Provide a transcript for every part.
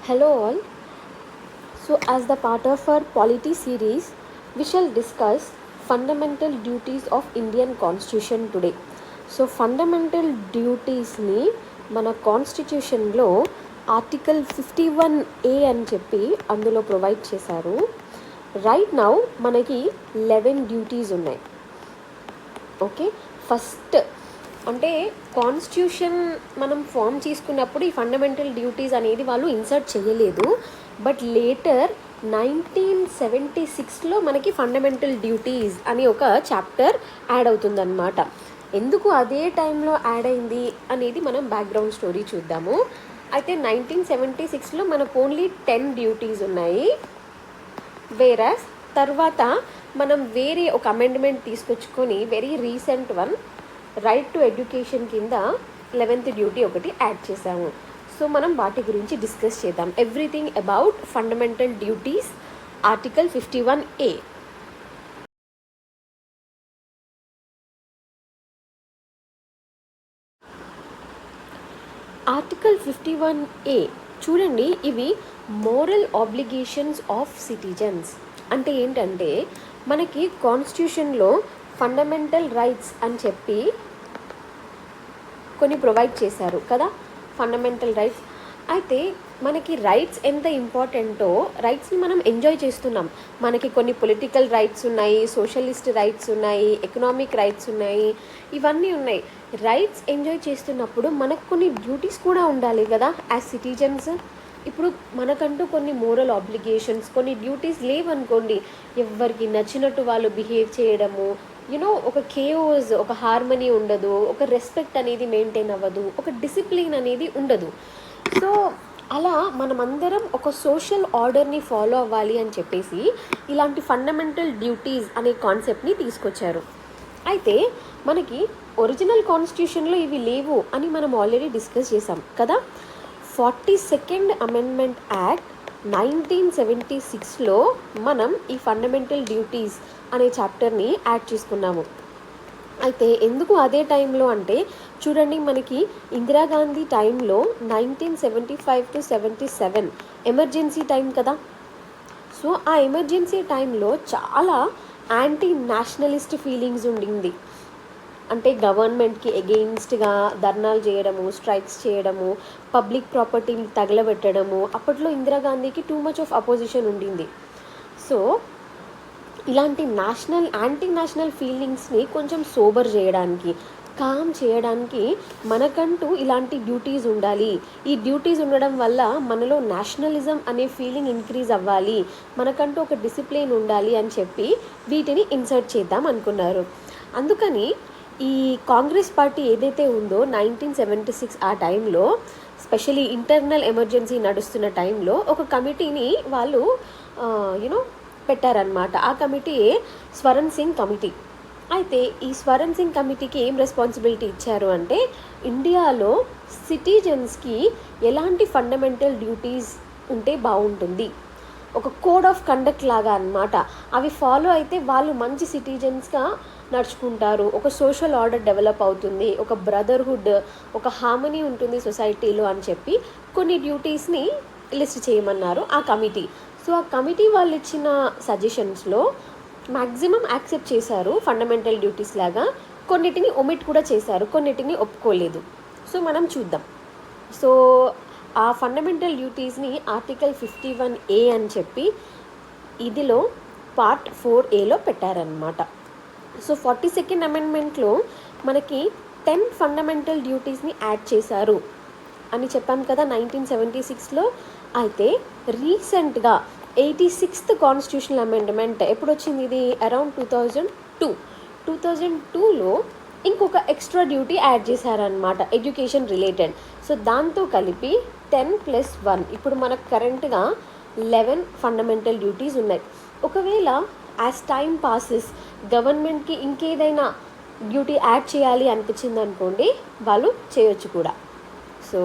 Hello all. So as the part of our polity series, we shall discuss fundamental duties of Indian Constitution today. So fundamental duties ni మన కాన్స్టిట్యూషన్లో article 51A అని చెప్పి అందులో provide చేశారు. Right now మనకి 11 duties ఉన్నాయి. Okay, first అంటే constitution మనం ఫామ్ చేసుకున్నప్పుడు ఈ ఫండమెంటల్ డ్యూటీస్ అనేది వాళ్ళు ఇన్సర్ట్ చేయలేదు. బట్ లేటర్ 1976లో మనకి ఫండమెంటల్ డ్యూటీస్ అని ఒక చాప్టర్ యాడ్ అవుతుందన్నమాట. ఎందుకు అదే టైంలో యాడ్ అయింది అనేది మనం బ్యాక్గ్రౌండ్ స్టోరీ చూద్దాము. అయితే 1976లో మనకు ఓన్లీ 10 డ్యూటీస్ ఉన్నాయి. వేరస్ తర్వాత మనం వేరే ఒక అమెండ్మెంట్ తీసుకొచ్చుకొని very recent one right to education కింద 11th డ్యూటీ ఒకటి యాడ్ చేసాము. సో మనం వాటి గురించి డిస్కస్ చేద్దాం. Everything about fundamental duties article 51A. Article 51A చూడండి, ఇవి మోరల్ ఆబ్లిగేషన్స్ ఆఫ్ సిటిజన్స్. అంటే ఏంటంటే మనకి కాన్స్టిట్యూషన్లో ఫండమెంటల్ రైట్స్ అని చెప్పి కొన్ని ప్రొవైడ్ చేశారు కదా, ఫండమెంటల్ రైట్స్. అయితే మనకి రైట్స్ ఎంత ఇంపార్టెంటో రైట్స్ని మనం ఎంజాయ్ చేస్తున్నాం. మనకి కొన్ని పొలిటికల్ రైట్స్ ఉన్నాయి, సోషలిస్ట్ రైట్స్ ఉన్నాయి, ఎకనామిక్ రైట్స్ ఉన్నాయి, ఇవన్నీ ఉన్నాయి. రైట్స్ ఎంజాయ్ చేస్తున్నప్పుడు మనకు కొన్ని డ్యూటీస్ కూడా ఉండాలి కదా యాజ్ సిటిజన్స్. ఇప్పుడు మనకంటూ కొన్ని మోరల్ ఆబ్లిగేషన్స్, కొన్ని డ్యూటీస్ లేవనుకోండి, ఎవరికి నచ్చినట్టు వాళ్ళు బిహేవ్ చేయడము, ఒక కేఓస్, ఒక హార్మనీ ఉండదు, ఒక రెస్పెక్ట్ అనేది మెయింటైన్ అవ్వదు, ఒక డిసిప్లిన్ అనేది ఉండదు. సో అలా మనమందరం ఒక సోషల్ ఆర్డర్ని ఫాలో అవ్వాలి అని చెప్పేసి ఇలాంటి ఫండమెంటల్ డ్యూటీస్ అనే కాన్సెప్ట్ని తీసుకొచ్చారు. అయితే మనకి ఒరిజినల్ కాన్స్టిట్యూషన్లో ఇవి లేవు అని మనం ఆల్రెడీ డిస్కస్ చేసాం కదా. 42nd అమెండ్మెంట్ యాక్ట్ 1976లో మనం ఈ ఫండమెంటల్ డ్యూటీస్ అనే చాప్టర్ని యాడ్ చేసుకున్నాము. అయితే ఎందుకు అదే టైంలో అంటే చూడండి, మనకి ఇందిరాగాంధీ టైంలో 1975 to 77 ఎమర్జెన్సీ టైం కదా. సో ఆ ఎమర్జెన్సీ టైంలో చాలా యాంటీ నేషనలిస్ట్ ఫీలింగ్స్ ఉండింది. అంటే గవర్నమెంట్కి ఎగెయిన్స్ట్గా ధర్నాలు చేయడము, స్ట్రైక్స్ చేయడము, పబ్లిక్ ప్రాపర్టీని తగలబెట్టడము. అప్పట్లో ఇందిరాగాంధీకి టూ మచ్ ఆఫ్ అపోజిషన్ ఉండింది. సో ఇలాంటి యాంటీ నేషనల్ ఫీలింగ్స్ని కొంచెం సోబర్ చేయడానికి, కామ్ చేయడానికి మనకంటూ ఇలాంటి డ్యూటీస్ ఉండాలి. ఈ డ్యూటీస్ ఉండడం వల్ల మనలో నేషనలిజం అనే ఫీలింగ్ ఇంక్రీజ్ అవ్వాలి, మనకంటూ ఒక డిసిప్లిన్ ఉండాలి అని చెప్పి వీటిని ఇన్సర్ట్ చేద్దాం అనుకున్నారు. అందుకని ఈ కాంగ్రెస్ పార్టీ ఏదైతే ఉందో 1976 ఆ టైంలో, స్పెషలీ ఇంటర్నల్ ఎమర్జెన్సీ నడుస్తున్న టైంలో ఒక కమిటీని వాళ్ళు పెట్టారనమాట. ఆ కమిటీ స్వరణ్ సింగ్ కమిటీ. అయితే ఈ స్వరణ్ సింగ్ కమిటీకి ఏం రెస్పాన్సిబిలిటీ ఇచ్చారు అంటే ఇండియాలో సిటిజన్స్కి ఎలాంటి ఫండమెంటల్ డ్యూటీస్ ఉంటే బాగుంటుంది, ఒక కోడ్ ఆఫ్ కండక్ట్ లాగా అన్నమాట. అవి ఫాలో అయితే వాళ్ళు మంచి సిటిజన్స్గా నడుచుకుంటారు, ఒక సోషల్ ఆర్డర్ డెవలప్ అవుతుంది, ఒక బ్రదర్హుడ్, ఒక హార్మనీ ఉంటుంది సొసైటీలో అని చెప్పి కొన్ని డ్యూటీస్ని లిస్ట్ చేయమన్నారు ఆ కమిటీ. సో ఆ కమిటీ వాళ్ళు ఇచ్చిన సజెషన్స్లో మ్యాక్సిమం యాక్సెప్ట్ చేశారు ఫండమెంటల్ డ్యూటీస్ లాగా. కొన్నిటిని ఒమిట్ కూడా చేశారు, కొన్నిటిని ఒప్పుకోలేదు. సో మనం చూద్దాం. సో ఆ ఫండమెంటల్ డ్యూటీస్ని ఆర్టికల్ 51A అని చెప్పి ఇదిలో పార్ట్ 4Aలో పెట్టారనమాట. సో 42nd అమెండ్మెంట్లో మనకి 10 ఫండమెంటల్ డ్యూటీస్ని యాడ్ చేశారు అని చెప్పాం కదా 1976లో. అయితే రీసెంట్గా 86th కాన్స్టిట్యూషనల్ అమెండ్మెంట్ ఎప్పుడు వచ్చింది? ఇది అరౌండ్ 2002లో ఇంకొక ఎక్స్ట్రా డ్యూటీ యాడ్ చేశారనమాట, ఎడ్యుకేషన్ రిలేటెడ్. సో దాంతో కలిపి 10+1 ఇప్పుడు మనకు కరెంట్గా 11 ఫండమెంటల్ డ్యూటీస్ ఉన్నాయి. ఒకవేళ యాజ్ టైం పాసెస్ గవర్నమెంట్కి ఇంకేదైనా డ్యూటీ యాడ్ చేయాలి అనిపించింది అనుకోండి, వాళ్ళు చేయొచ్చు కూడా. సో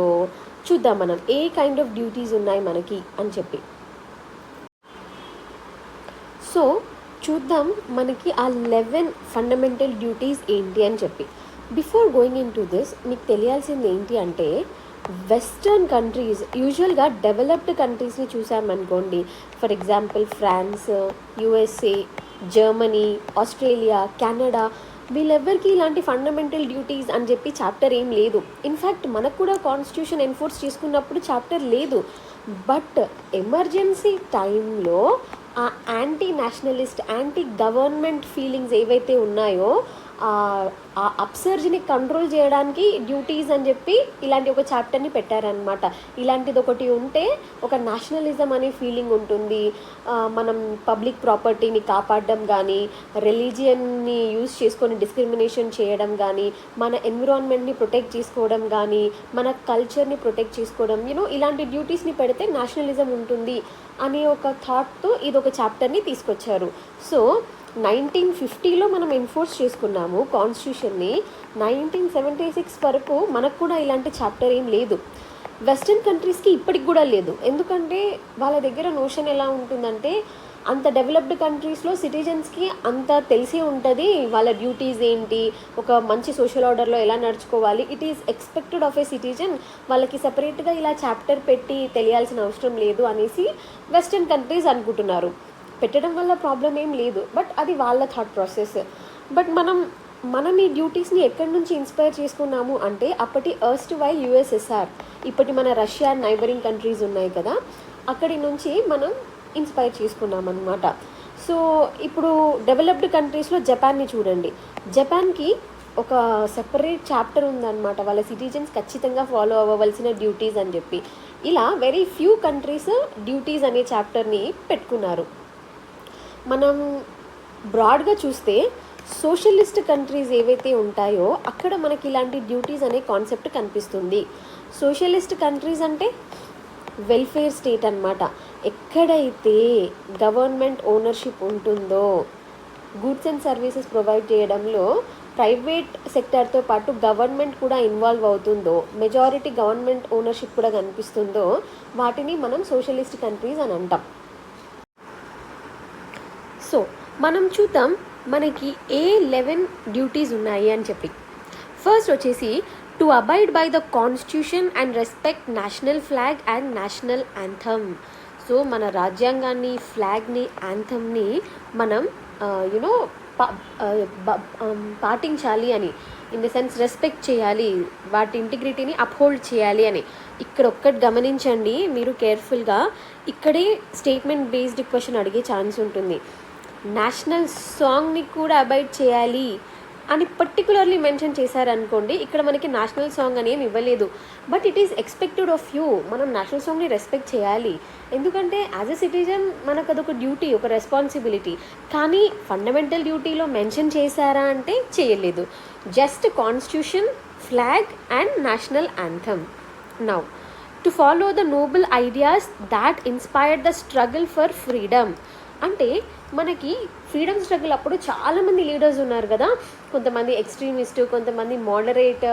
చూద్దాం మనం ఏ కైండ్ ఆఫ్ డ్యూటీస్ ఉన్నాయి మనకి అని చెప్పి. సో చూద్దాం మనకి ఆ 11 ఫండమెంటల్ డ్యూటీస్ ఏంటి అని చెప్పి. Before going into this మీకు తెలియాల్సింది ఏంటి అంటే వెస్టర్న్ కంట్రీస్ యూజువల్గా డెవలప్డ్ కంట్రీస్ని చూసామనుకోండి, for example France, USA, Germany, Australia, Canada, వీళ్ళెవ్వరికి ఇలాంటి ఫండమెంటల్ డ్యూటీస్ అని చెప్పి చాప్టర్ ఏం లేదు. ఇన్ఫ్యాక్ట్ మనకు కూడా కాన్స్టిట్యూషన్ ఎన్ఫోర్స్ చేసుకున్నప్పుడు చాప్టర్ లేదు. బట్ ఎమర్జెన్సీ టైంలో ఆ anti Nationalist, anti government feelings ఏవైతే ఉన్నాయో ఆ అప్సర్జ్ని కంట్రోల్ చేయడానికి డ్యూటీస్ అని చెప్పి ఇలాంటి ఒక చాప్టర్ని పెట్టారనమాట. ఇలాంటిది ఒకటి ఉంటే ఒక నేషనలిజం అనే ఫీలింగ్ ఉంటుంది. మనం పబ్లిక్ ప్రాపర్టీని కాపాడడం కానీ, రిలీజియన్ని యూజ్ చేసుకొని డిస్క్రిమినేషన్ చేయడం కానీ, మన ఎన్విరాన్మెంట్ని ప్రొటెక్ట్ చేసుకోవడం కానీ, మన కల్చర్ని ప్రొటెక్ట్ చేసుకోవడం, ఇలాంటి డ్యూటీస్ని పెడితే నేషనలిజం ఉంటుంది అనే ఒక థాట్తో ఇది ఒక చాప్టర్ని తీసుకొచ్చారు. సో 1950లో మనం ఎన్ఫోర్స్ చేసుకున్నాము కాన్స్టిట్యూషన్ని. 1976 వరకు మనకు కూడా ఇలాంటి చాప్టర్ ఏం లేదు. వెస్టర్న్ కంట్రీస్కి ఇప్పటికి కూడా లేదు. ఎందుకంటే వాళ్ళ దగ్గర నోషన్ ఎలా ఉంటుందంటే, అంత డెవలప్డ్ కంట్రీస్లో సిటిజన్స్కి అంత తెలిసే ఉంటుంది వాళ్ళ డ్యూటీస్ ఏంటి, ఒక మంచి సోషల్ ఆర్డర్లో ఎలా నడుచుకోవాలి. It is expected of A citizen. వాళ్ళకి సపరేట్గా ఇలా చాప్టర్ పెట్టి తెలియాల్సిన అవసరం లేదు అనేసి వెస్టర్న్ కంట్రీస్ అనుకుంటున్నారు. పెట్టడం వల్ల ప్రాబ్లం ఏం లేదు, బట్ అది వాళ్ళ థాట్ ప్రాసెస్. బట్ మనం ఈ డ్యూటీస్ని ఎక్కడి నుంచి ఇన్స్పైర్ చేసుకున్నాము అంటే, అప్పటి ఎర్స్ట్ వైల్ యుఎస్ఎస్ఆర్, ఇప్పటి మన రష్యా నైబరింగ్ కంట్రీస్ ఉన్నాయి కదా, అక్కడి నుంచి మనం ఇన్స్పైర్ చేసుకున్నాం అనమాట. సో ఇప్పుడు డెవలప్డ్ కంట్రీస్లో జపాన్ని చూడండి. జపాన్కి ఒక సెపరేట్ చాప్టర్ ఉందన్నమాట, వాళ్ళ సిటిజన్స్ ఖచ్చితంగా ఫాలో అవ్వవలసిన డ్యూటీస్ అని చెప్పి. ఇలా వెరీ ఫ్యూ కంట్రీస్ డ్యూటీస్ అనే చాప్టర్ని పెట్టుకున్నారు. మనం బ్రాడ్గా చూస్తే సోషలిస్ట్ కంట్రీస్ ఏవైతే ఉంటాయో అక్కడ మనకి ఇలాంటి డ్యూటీస్ అనే కాన్సెప్ట్ కనిపిస్తుంది. సోషలిస్ట్ కంట్రీస్ అంటే వెల్ఫేర్ స్టేట్ అన్నమాట. ఎక్కడైతే గవర్నమెంట్ ఓనర్షిప్ ఉంటుందో, గూడ్స్ అండ్ సర్వీసెస్ ప్రొవైడ్ చేయడంలో ప్రైవేట్ సెక్టార్తో పాటు గవర్నమెంట్ కూడా ఇన్వాల్వ్ అవుతుందో, మెజారిటీ గవర్నమెంట్ ఓనర్షిప్ కూడా కనిపిస్తుందో, వాటిని మనం సోషలిస్ట్ కంట్రీస్ అని అంటాం. సో మనం చూద్దాం మనకి ఏ 11 డ్యూటీస్ ఉన్నాయి అని చెప్పి. ఫస్ట్ వచ్చేసి to abide by the constitution and respect national flag and national anthem. So మన రాజ్యాంగాన్ని, ఫ్లాగ్ని, యాంథమ్ని మనం పాటించాలి అని, ఇన్ ద సెన్స్ రెస్పెక్ట్ చేయాలి, వాటి ఇంటిగ్రిటీని అప్హోల్డ్ చేయాలి అని. ఇక్కడ ఒక్కటి గమనించండి మీరు కేర్ఫుల్గా, ఇక్కడే స్టేట్మెంట్ బేస్డ్ క్వశ్చన్ అడిగే ఛాన్స్ ఉంటుంది. నేషనల్ సాంగ్ని కూడా అబైడ్ చేయాలి అని పర్టికులర్లీ మెన్షన్ చేశారనుకోండి, ఇక్కడ మనకి నేషనల్ సాంగ్ అని ఏమి ఇవ్వలేదు, but it is expected of you. మనం నేషనల్ సాంగ్ని రెస్పెక్ట్ చేయాలి, ఎందుకంటే యాజ్ ఎ సిటిజన్ మనకు అదొక డ్యూటీ, ఒక రెస్పాన్సిబిలిటీ. కానీ ఫండమెంటల్ డ్యూటీలో మెన్షన్ చేశారా అంటే చేయలేదు. Just constitution, flag and national anthem. Now to follow the Nobel ideas that inspired the struggle for freedom. అంటే మనకి ఫ్రీడమ్ స్ట్రగుల్ అప్పుడు చాలామంది లీడర్స్ ఉన్నారు కదా, కొంతమంది ఎక్స్ట్రీమిస్ట్, కొంతమంది మోడరేట్,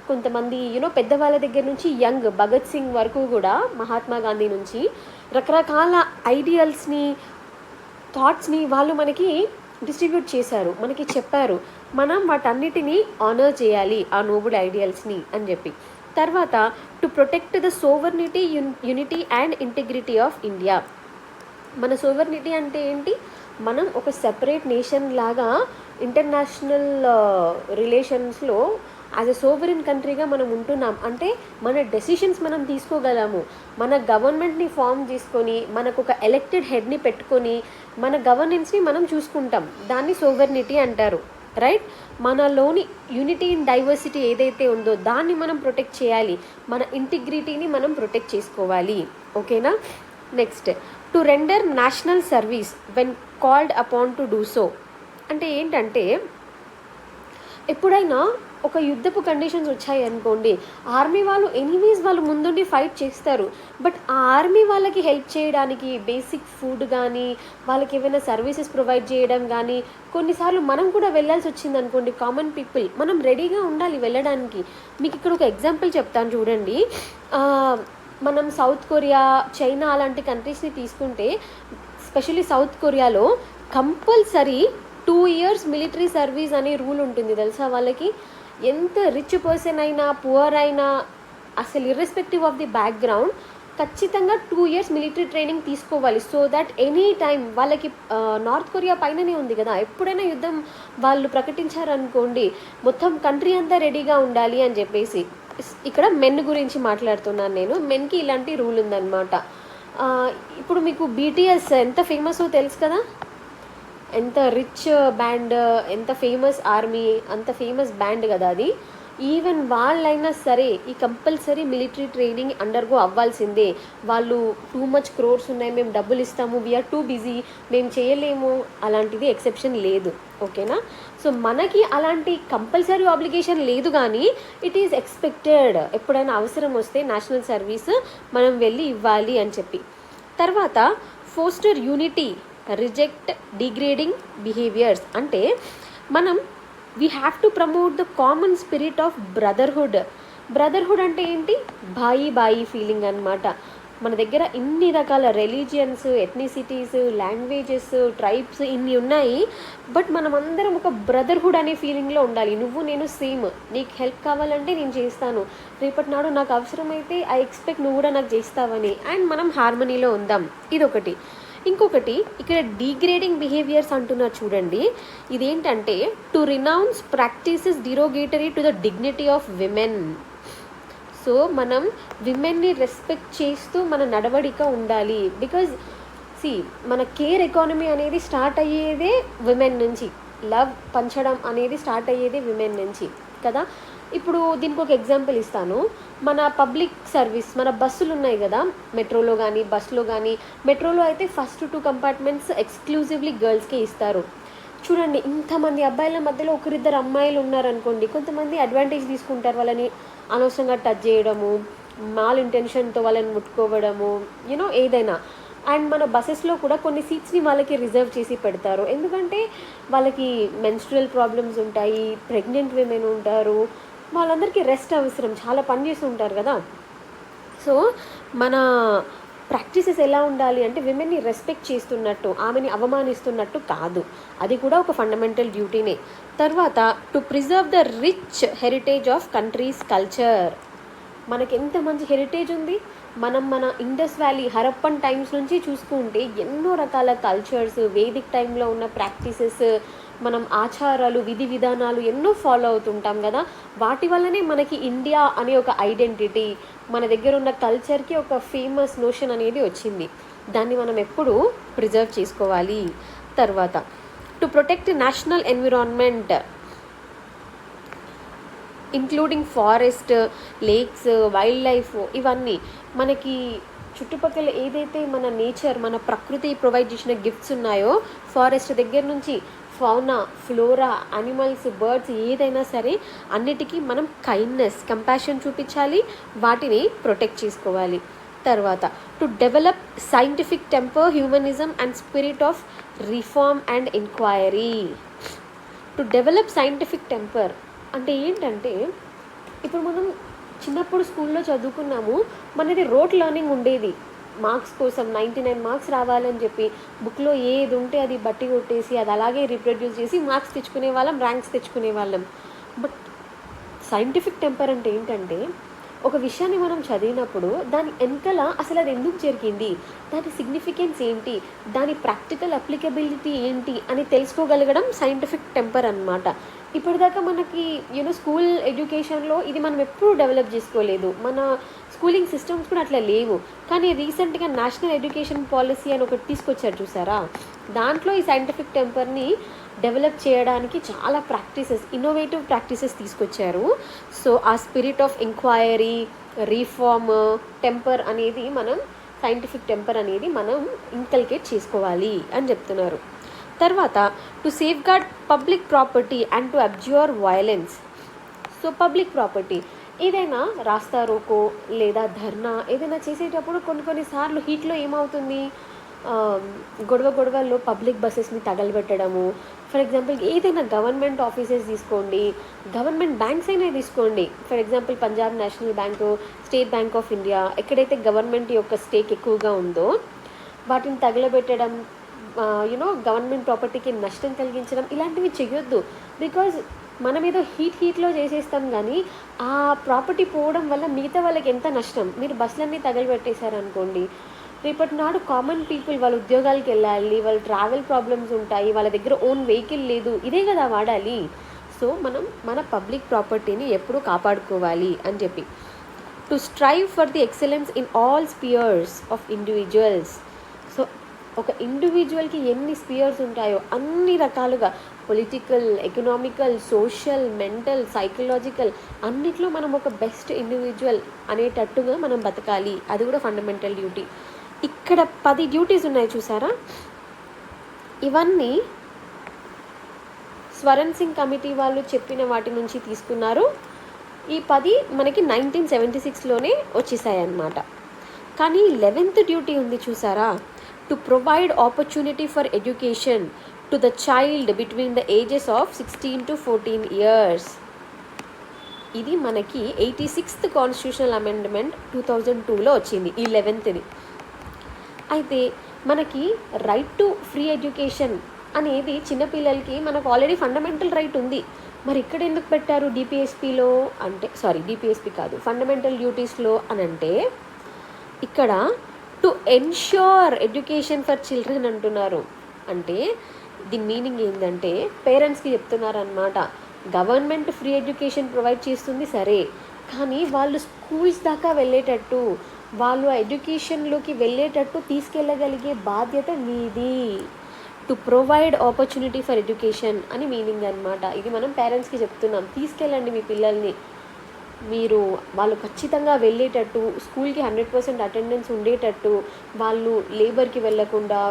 కొంతమంది పెద్దవాళ్ళ దగ్గర నుంచి యంగ్ భగత్ సింగ్ వరకు కూడా, మహాత్మా గాంధీ నుంచి రకరకాల ఐడియల్స్ని, థాట్స్ని వాళ్ళు మనకి డిస్ట్రిబ్యూట్ చేశారు, మనకి చెప్పారు. మనం వాటన్నిటినీ ఆనర్ చేయాలి, ఆ నోబుల్ ఐడియల్స్ని అని చెప్పి. తర్వాత to protect the sovereignty, unity and integrity of India. మన సోవర్నిటీ అంటే ఏంటి? మనం ఒక సెపరేట్ నేషన్ లాగా ఇంటర్నేషనల్ రిలేషన్స్లో యాజ్ ఎ సోవరెన్ కంట్రీగా మనం ఉంటున్నాం. అంటే మన డెసిషన్స్ మనం తీసుకోగలము, మన గవర్నమెంట్ని ఫామ్ చేసుకొని, మనకు ఒక ఎలక్టెడ్ హెడ్ని పెట్టుకొని మన గవర్నెన్స్ని మనం చూసుకుంటాం. దాన్ని సోవర్నిటీ అంటారు, రైట్? మనలోని యూనిటీ ఇన్ డైవర్సిటీ ఏదైతే ఉందో దాన్ని మనం ప్రొటెక్ట్ చేయాలి, మన ఇంటిగ్రిటీని మనం ప్రొటెక్ట్ చేసుకోవాలి. ఓకేనా? Next to render national service when called upon to do so. అంటే ఏంటంటే, ఎప్పుడైనా ఒక యుద్ధపు కండిషన్స్ వచ్చాయి అనుకోండి, ఆర్మీ వాళ్ళు ఎనీవేస్ వాళ్ళు ముందుండి ఫైట్ చేస్తారు, బట్ ఆ ఆర్మీ వాళ్ళకి హెల్ప్ చేయడానికి బేసిక్ ఫుడ్ కానీ, వాళ్ళకి ఏమైనా సర్వీసెస్ ప్రొవైడ్ చేయడం కానీ, కొన్నిసార్లు మనం కూడా వెళ్ళాల్సి వచ్చింది అనుకోండి, కామన్ పీపుల్ మనం రెడీగా ఉండాలి వెళ్ళడానికి. మీకు ఇక్కడ ఒక ఎగ్జాంపుల్ చెప్తాను చూడండి. మనం సౌత్ కొరియా, చైనా అలాంటి కంట్రీస్ని తీసుకుంటే, స్పెషల్లీ సౌత్ కొరియాలో కంపల్సరీ 2 years మిలిటరీ సర్వీస్ అనే రూల్ ఉంటుంది తెలుసా వాళ్ళకి. ఎంత రిచ్ పర్సన్ అయినా, పువర్ అయినా, అసలు ఇర్రెస్పెక్టివ్ ఆఫ్ ది బ్యాక్గ్రౌండ్ ఖచ్చితంగా 2 years మిలిటరీ ట్రైనింగ్ తీసుకోవాలి. సో దట్ ఎనీ టైం వాళ్ళకి నార్త్ కొరియా పైననే ఉంది కదా, ఎప్పుడైనా యుద్ధం వాళ్ళు ప్రకటించారనుకోండి మొత్తం కంట్రీ అంతా రెడీగా ఉండాలి అని చెప్పేసి. ఇక్కడ మెన్ గురించి మాట్లాడుతున్నాను నేను. మెన్కి ఇలాంటి రూల్ ఉందన్నమాట. ఇప్పుడు మీకు బీటీఎస్ ఎంత ఫేమసో తెలుసు కదా, ఎంత రిచ్ బ్యాండ్, ఎంత ఫేమస్ ఆర్మీ, అంత ఫేమస్ బ్యాండ్ కదా అది. ఈవెన్ వాళ్ళైనా సరే ఈ కంపల్సరీ మిలిటరీ ట్రైనింగ్ అండర్గో అవ్వాల్సిందే. వాళ్ళు టూ మచ్ క్రోర్స్ ఉన్నాయి, మేము డబ్బులు ఇస్తాము, వీఆర్ టూ బిజీ, మేము చేయలేము, అలాంటిది ఎక్సెప్షన్ లేదు. ఓకేనా? సో మనకి అలాంటి కంపల్సరీ ఆబ్లిగేషన్ లేదు, కానీ ఇట్ ఈస్ ఎక్స్పెక్టెడ్. ఎప్పుడైనా అవసరం వస్తే నేషనల్ సర్వీస్ మనం వెళ్ళి ఇవ్వాలి అని చెప్పి. తర్వాత foster unity, reject degrading behaviours. అంటే మనం we have to promote the common spirit of brotherhood. Brotherhood అంటే ఏంటి? బాయి బాయి ఫీలింగ్ అనమాట. మన దగ్గర ఇన్ని రకాల రిలీజియన్స్, ఎథ్నిసిటీస్, లాంగ్వేజెస్, ట్రైబ్స్ ఇన్ని ఉన్నాయి, బట్ మనం అందరం ఒక బ్రదర్హుడ్ అనే ఫీలింగ్లో ఉండాలి. నువ్వు నేను సేమ్, నీకు హెల్ప్ కావాలంటే నేను చేస్తాను, రేపటి నాడు నాకు అవసరమైతే ఐ ఎక్స్పెక్ట్ నువ్వు కూడా నాకు చేస్తావని, అండ్ మనం హార్మనీలో ఉందాం. ఇదొకటి. ఇంకొకటి ఇక్కడ డీగ్రేడింగ్ బిహేవియర్స్ అంటున్నారు చూడండి. ఇదేంటంటే to renounce practices derogatory to the dignity of women. So మనం విమెన్ని రెస్పెక్ట్ చేస్తూ మన నడవడిక ఉండాలి. బికాజ్ మన కేర్ ఎకానమీ అనేది స్టార్ట్ అయ్యేదే విమెన్ నుంచి, లవ్ పంచడం అనేది స్టార్ట్ అయ్యేదే విమెన్ నుంచి కదా. ఇప్పుడు దీనికి ఒక ఎగ్జాంపుల్ ఇస్తాను. మన పబ్లిక్ సర్వీస్, మన బస్సులు ఉన్నాయి కదా, మెట్రోలో కానీ బస్సులో కానీ. మెట్రోలో అయితే ఫస్ట్ 2 compartments ఎక్స్క్లూజివ్లీ గర్ల్స్కే ఇస్తారు. చూడండి, ఇంతమంది అబ్బాయిల మధ్యలో ఒకరిద్దరు అమ్మాయిలు ఉన్నారనుకోండి, కొంతమంది అడ్వాంటేజ్ తీసుకుంటారు, వాళ్ళని అనవసరంగా టచ్ చేయడము, మాల్ ఇంటెన్షన్తో వాళ్ళని ముట్టుకోవడము, యూనో ఏదైనా. అండ్ మన బస్సెస్లో కూడా కొన్ని సీట్స్ని వాళ్ళకి రిజర్వ్ చేసి పెడతారు, ఎందుకంటే వాళ్ళకి మెన్స్ట్రువల్ ప్రాబ్లమ్స్ ఉంటాయి, ప్రెగ్నెంట్ విమెన్ ఉంటారు, వాళ్ళందరికీ రెస్ట్ అవసరం, చాలా పని చేసి ఉంటారు కదా. సో మన ప్రాక్టీసెస్ ఎలా ఉండాలి అంటే విమెన్ని రెస్పెక్ట్ చేస్తున్నట్టు, ఆమెని అవమానిస్తున్నట్టు కాదు. అది కూడా ఒక ఫండమెంటల్ డ్యూటీనే. తర్వాత to preserve the rich heritage of countries culture. మనకి ఎంత మంచి హెరిటేజ్ ఉంది. మన ఇండస్ వ్యాలీ, హరప్పన్ టైమ్స్ నుంచి చూసుకుంటే ఎన్నో రకాల కల్చర్స్, వేదిక్ టైంలో ఉన్న ప్రాక్టీసెస్, మనం ఆచారాలు, విధి విధానాలు ఎన్నో ఫాలో అవుతుంటాం కదా. వాటి వల్లనే మనకి ఇండియా అనే ఒక ఐడెంటిటీ, మన దగ్గర ఉన్న కల్చర్కి ఒక ఫేమస్ నోషన్ అనేది వచ్చింది. దాన్ని మనం ఎప్పుడూ ప్రిజర్వ్ చేసుకోవాలి. తర్వాత to protect national environment including forest, lakes, wild life, ఇవన్నీ మనకి చుట్టుపక్కల ఏదైతే మన నేచర్, మన ప్రకృతి ప్రొవైడ్ చేసిన గిఫ్ట్స్ ఉన్నాయో, ఫారెస్ట్ దగ్గర నుంచి ఫౌనా, ఫ్లోరా, యానిమల్స్, బర్డ్స్ ఏదైనా సరే అన్నిటికీ మనం కైండ్నెస్, కంపాషన్ చూపించాలి, వాటిని ప్రొటెక్ట్ చేసుకోవాలి. తర్వాత to develop scientific temper, humanism and spirit of reform and enquiry. To develop scientific temper అంటే ఏంటంటే, ఇప్పుడు మనం చిన్నప్పుడు స్కూల్లో చదువుకున్నాము, మనది రోట్ లెర్నింగ్ ఉండేది. మార్క్స్ కోసం 99 మార్క్స్ రావాలని చెప్పి బుక్లో ఏది ఉంటే అది బట్టి కొట్టేసి అది అలాగే రీప్రొడ్యూస్ చేసి మార్క్స్ తెచ్చుకునే వాళ్ళం, ర్యాంక్స్ తెచ్చుకునే వాళ్ళం. బట్ సైంటిఫిక్ టెంపర్ అంటే ఏంటంటే, ఒక విషయాన్ని మనం చదివినప్పుడు దాని వెనకాల అసలు అది ఎందుకు జరిగింది, దాని సిగ్నిఫికెన్స్ ఏంటి, దాని ప్రాక్టికల్ అప్లికబిలిటీ ఏంటి అని తెలుసుకోగలగడం సైంటిఫిక్ టెంపర్ అన్నమాట. ఇప్పటిదాకా మనకి స్కూల్ ఎడ్యుకేషన్లో ఇది మనం ఎప్పుడూ డెవలప్ చేసుకోలేదు. మన స్కూలింగ్ సిస్టమ్స్ కూడా అట్లా లేవు. కానీ రీసెంట్గా నేషనల్ ఎడ్యుకేషన్ పాలసీ అని ఒకటి తీసుకొచ్చారు చూసారా, దాంట్లో ఈ సైంటిఫిక్ టెంపర్ని డెవలప్ చేయడానికి చాలా ప్రాక్టీసెస్, ఇన్నోవేటివ్ ప్రాక్టీసెస్ తీసుకొచ్చారు. సో ఆ spirit of enquiry, reform, temper అనేది మనం, సైంటిఫిక్ టెంపర్ అనేది మనం ఇంకల్కేట్ చేసుకోవాలి అని చెప్తున్నారు. తర్వాత to safeguard public property and to abjure violence. So public property ఏదైనా రాస్తా రోకో లేదా ధర్నా ఏదైనా చేసేటప్పుడు కొన్నిసార్లు హీట్లో ఏమవుతుంది, గొడవల్లో పబ్లిక్ బస్సెస్ని తగలబెట్టడము. ఫర్ ఎగ్జాంపుల్ ఏదైనా గవర్నమెంట్ ఆఫీసెస్ తీసుకోండి, గవర్నమెంట్ బ్యాంక్స్ అయినా తీసుకోండి. For example Punjab national bank, state bank of India, ఎక్కడైతే గవర్నమెంట్ యొక్క స్టేక్ ఎక్కువగా ఉందో వాటిని తగలబెట్టడం, గవర్నమెంట్ ప్రాపర్టీకి నష్టం కలిగించడం, ఇలాంటివి చేయొద్దు. బికాజ్ మనం ఏదో హీట్లో చేసేస్తాం కానీ ఆ ప్రాపర్టీ పోవడం వల్ల మిగతా వాళ్ళకి ఎంత నష్టం. మీరు బస్సులన్నీ తగలబెట్టేశారనుకోండి, రేపటి నాడు కామన్ పీపుల్ వాళ్ళ ఉద్యోగాలకు వెళ్ళాలి, వాళ్ళ ట్రావెల్ ప్రాబ్లమ్స్ ఉంటాయి, వాళ్ళ దగ్గర ఓన్ వెహికల్ లేదు, ఇదే కదా వాడాలి. సో మనం మన పబ్లిక్ ప్రాపర్టీని ఎప్పుడూ కాపాడుకోవాలి అని చెప్పి. To strive for the excellence in all spheres of individuals. So ఒక ఇండివిజువల్కి ఎన్ని స్పియర్స్ ఉంటాయో అన్ని రకాలుగా, political, economical, social, mental, psychological, అన్నిట్లో మనం ఒక బెస్ట్ ఇండివిజువల్ అనేటట్టుగా మనం బతకాలి. అది కూడా ఫండమెంటల్ డ్యూటీ. ఇక్కడ 10 డ్యూటీస్ ఉన్నాయి చూసారా, ఇవన్నీ స్వరణ్ సింగ్ కమిటీ వాళ్ళు చెప్పిన వాటి నుంచి తీసుకున్నారు. ఈ 10 మనకి 1976లోనే వచ్చేసాయి అన్నమాట. కానీ 11th డ్యూటీ ఉంది చూసారా, to provide opportunity for education to the child between the ages of 16 to 14 years. ఇది మనకి 86th కాన్స్టిట్యూషనల్ అమెండ్మెంట్ 2002లో వచ్చింది, ఈ 11th. అయితే మనకి రైట్ టు ఫ్రీ ఎడ్యుకేషన్ అనేది చిన్నపిల్లలకి మనకు ఆల్రెడీ ఫండమెంటల్ రైట్ ఉంది. మరి ఇక్కడ ఎందుకు పెట్టారు డిపిఎస్పిలో అంటే, డిపిఎస్పి కాదు, ఫండమెంటల్ డ్యూటీస్లో అని అంటే, ఇక్కడ to ensure education for children అంటున్నారు. అంటే దీని మీనింగ్ ఏంటంటే పేరెంట్స్కి చెప్తున్నారు అన్నమాట, గవర్నమెంట్ ఫ్రీ ఎడ్యుకేషన్ ప్రొవైడ్ చేస్తుంది సరే, కానీ వాళ్ళు స్కూల్స్ దాకా వెళ్ళేటట్టు, వాళ్ళు ఎడ్యుకేషన్లోకి వెళ్ళేటట్టు తీసుకెళ్ళగలిగే బాధ్యత మీది. To provide opportunity for education అని మీనింగ్ అనమాట. ఇది మనం పేరెంట్స్కి చెప్తున్నాం, తీసుకెళ్ళండి మీ పిల్లల్ని, మీరు వాళ్ళు ఖచ్చితంగా వెళ్ళేటట్టు, స్కూల్కి 100% అటెండెన్స్ ఉండేటట్టు, వాళ్ళు లేబర్కి వెళ్ళకుండా,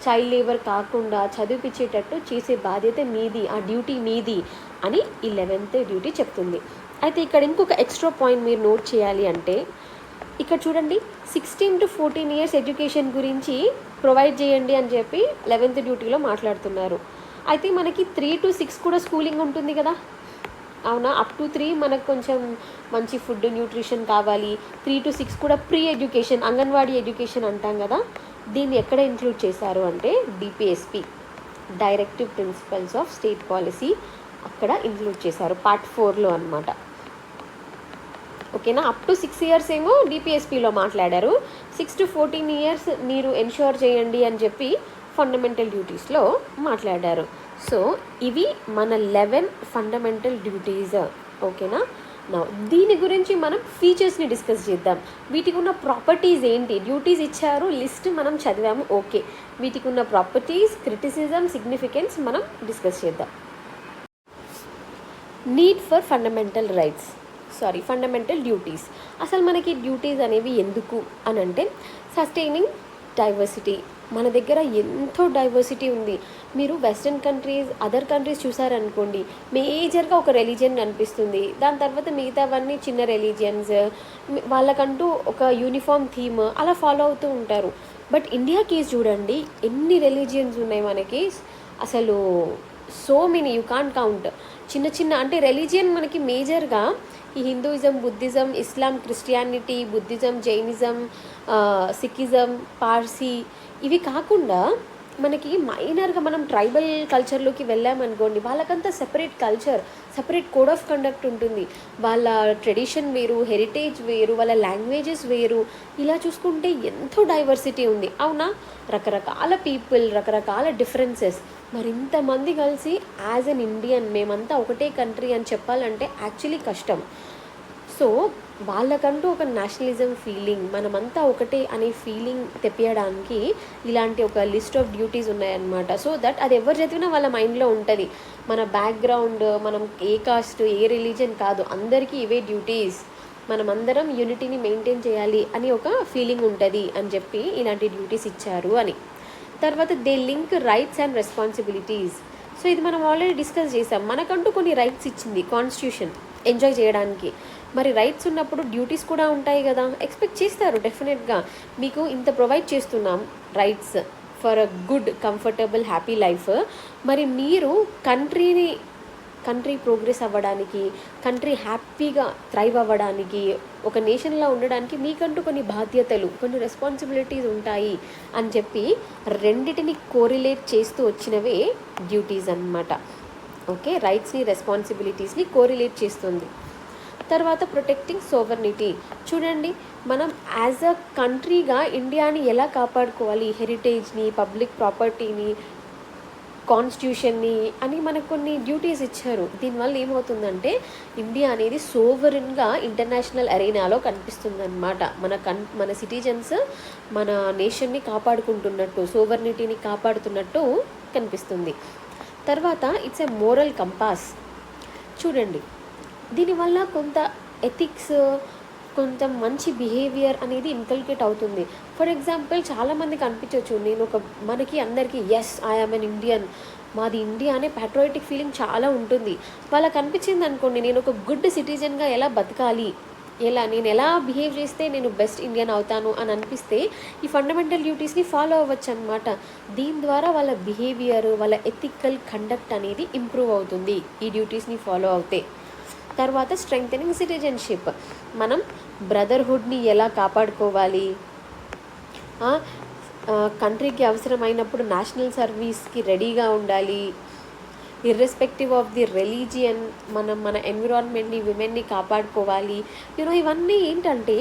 చైల్డ్ లేబర్ కాకుండా చదివిపించేటట్టు చేసే బాధ్యత మీది, ఆ డ్యూటీ మీది అని ఈ 11th డ్యూటీ చెప్తుంది. అయితే ఇక్కడ ఇంకొక ఎక్స్ట్రా పాయింట్ మీరు నోట్ చేయాలి అంటే, ఇక్కడ చూడండి 16 to 14 years ఎడ్యుకేషన్ గురించి ప్రొవైడ్ చేయండి అని చెప్పి 11th డ్యూటీలో మాట్లాడుతున్నారు. అయితే మనకి 3 to 6 కూడా స్కూలింగ్ ఉంటుంది కదా, అవునా? అప్ టు 3 మనకు కొంచెం మంచి ఫుడ్, న్యూట్రిషన్ కావాలి. 3 to 6 కూడా ప్రీ ఎడ్యుకేషన్, అంగన్వాడీ ఎడ్యుకేషన్ అంటాం కదా, దీన్ని ఎక్కడ ఇంక్లూడ్ చేశారు అంటే DPSP, directive principles of state policy, అక్కడ ఇంక్లూడ్ చేశారు పార్ట్ 4లో అనమాట. ఓకేనా? అప్ టు 6 years ఏమో డిపిఎస్పిలో మాట్లాడారు, 6 to 14 years మీరు ఎన్ష్యూర్ చేయండి అని చెప్పి ఫండమెంటల్ డ్యూటీస్లో మాట్లాడారు. సో ఇవి మన 11 ఫండమెంటల్ డ్యూటీస్. ఓకేనా? నా దీని గురించి మనం ఫీచర్స్ని డిస్కస్ చేద్దాం. వీటికి ఉన్న ప్రాపర్టీస్ ఏంటి? డ్యూటీస్ ఇచ్చారు, లిస్ట్ మనం చదివాము, ఓకే. వీటికి ఉన్న ప్రాపర్టీస్, క్రిటిసిజం, సిగ్నిఫికెన్స్ మనం డిస్కస్ చేద్దాం. Need for fundamental rights, fundamental duties. అసలు మనకి డ్యూటీస్ అనేవి ఎందుకు అని అంటే, సస్టైనింగ్ డైవర్సిటీ. మన దగ్గర ఎంతో డైవర్సిటీ ఉంది. మీరు వెస్ట్రన్ కంట్రీస్, అదర్ కంట్రీస్ చూసారనుకోండి, మేజర్గా ఒక రిలీజియన్ కనిపిస్తుంది, దాని తర్వాత మిగతావన్నీ చిన్న రిలీజియన్స్, వాళ్ళకంటూ ఒక యూనిఫామ్ థీమ్ అలా ఫాలో అవుతూ ఉంటారు. బట్ ఇండియా కేస్ చూడండి, ఎన్ని రిలీజియన్స్ ఉన్నాయి మనకి, అసలు so many, you can't count. చిన్న చిన్న అంటే రిలీజియన్ మనకి మేజర్గా ఈ Hinduism, Buddhism, Islam, Christianity, Buddhism, Jainism, Sikhism, Parsi, ఇవి కాకుండా మనకి మైనర్గా మనం ట్రైబల్ కల్చర్లోకి వెళ్ళామనుకోండి, వాళ్ళకంతా separate culture, separate code of conduct ఉంటుంది, వాళ్ళ ట్రెడిషన్ వేరు, హెరిటేజ్ వేరు, వాళ్ళ లాంగ్వేజెస్ వేరు. ఇలా చూసుకుంటే ఎంతో డైవర్సిటీ ఉంది, అవునా? రకరకాల పీపుల్, రకరకాల డిఫరెన్సెస్. మరి ఇంతమంది కలిసి యాజ్ అన్ ఇండియన్ మేమంతా ఒకటే కంట్రీ అని చెప్పాలంటే యాక్చువల్లీ కష్టం. సో వాళ్ళకంటూ ఒక నేషనలిజం ఫీలింగ్, మనమంతా ఒకటే అనే ఫీలింగ్ తెప్పియడానికి ఇలాంటి ఒక లిస్ట్ ఆఫ్ డ్యూటీస్ ఉన్నాయన్నమాట. సో దట్ అది ఎవరు చదివినా వాళ్ళ మైండ్లో ఉంటుంది, మన బ్యాక్గ్రౌండ్, మనం ఏ కాస్ట్, ఏ రిలీజన్ కాదు, అందరికీ ఇవే డ్యూటీస్, మనమందరం యూనిటీని మెయింటైన్ చేయాలి అని ఒక ఫీలింగ్ ఉంటుంది అని చెప్పి ఇలాంటి డ్యూటీస్ ఇచ్చారు అని. తర్వాత they link rights and responsibilities. So ఇది మనం ఆల్రెడీ డిస్కస్ చేసాం, మనకంటూ కొన్ని రైట్స్ ఇచ్చింది కాన్స్టిట్యూషన్ ఎంజాయ్ చేయడానికి. మరి రైట్స్ ఉన్నప్పుడు డ్యూటీస్ కూడా ఉంటాయి కదా, ఎక్స్పెక్ట్ చేస్తారు డెఫినెట్గా. మీకు ఇంత ప్రొవైడ్ చేస్తున్నాం rights for a good, comfortable, happy life. మరి మీరు కంట్రీ ప్రోగ్రెస్ అవ్వడానికి, కంట్రీ హ్యాపీగా థ్రైవ్ అవ్వడానికి, ఒక నేషన్లో ఉండడానికి మీకంటూ కొన్ని బాధ్యతలు, కొన్ని రెస్పాన్సిబిలిటీస్ ఉంటాయి అని చెప్పి రెండిటిని కోరిలేట్ చేస్తూ వచ్చినవే డ్యూటీస్ అన్నమాట. ఓకే, రైట్స్ని రెస్పాన్సిబిలిటీస్ని కోరిలేట్ చేస్తుంది. తర్వాత ప్రొటెక్టింగ్ సోవర్నిటీ. చూడండి, మనం యాజ్ అ కంట్రీగా ఇండియాని ఎలా కాపాడుకోవాలి, హెరిటేజ్ని, పబ్లిక్ ప్రాపర్టీని, కాన్స్టిట్యూషన్ని అని మనకు కొన్ని డ్యూటీస్ ఇచ్చారు. దీనివల్ల ఏమవుతుందంటే ఇండియా అనేది సోవరెన్గా ఇంటర్నేషనల్ అరేనాలో కనిపిస్తుందన్నమాట. మన సిటిజన్స్ మన నేషన్ని కాపాడుకుంటున్నట్టు, సోవర్నిటీని కాపాడుతున్నట్టు కనిపిస్తుంది. తర్వాత ఇట్స్ ఎ మోరల్ కంపాస్. చూడండి, దీనివల్ల కొంత ఎథిక్స్, కొంత మంచి బిహేవియర్ అనేది ఇన్కల్కేట్ అవుతుంది. ఫర్ ఎగ్జాంపుల్, చాలామందికి అనిపించవచ్చు, మనకి అందరికీ yes I am an Indian, మాది ఇండియా అనే ప్యాట్రియాటిక్ ఫీలింగ్ చాలా ఉంటుంది. వాళ్ళకి అనిపించింది అనుకోండి, నేను ఒక గుడ్ సిటిజన్గా ఎలా బతకాలి, నేను ఎలా బిహేవ్ చేస్తే నేను బెస్ట్ ఇండియన్ అవుతాను అని అనిపిస్తే ఈ ఫండమెంటల్ డ్యూటీస్ని ఫాలో అవ్వచ్చు అనమాట. దీని ద్వారా వాళ్ళ బిహేవియర్, వాళ్ళ ఎథికల్ కండక్ట్ అనేది ఇంప్రూవ్ అవుతుంది ఈ డ్యూటీస్ని ఫాలో అవుతే. తర్వాత స్ట్రెంగ్థెనింగ్ సిటిజన్షిప్. మనం బ్రదర్హుడ్ని ఎలా కాపాడుకోవాలి, కంట్రీకి అవసరమైనప్పుడు నేషనల్ సర్వీస్కి రెడీగా ఉండాలి, ఇర్రెస్పెక్టివ్ ఆఫ్ ది రిలీజియన్ మన ఎన్విరాన్మెంట్ని, విమెన్ని కాపాడుకోవాలి. ఇవన్నీ ఏంటంటే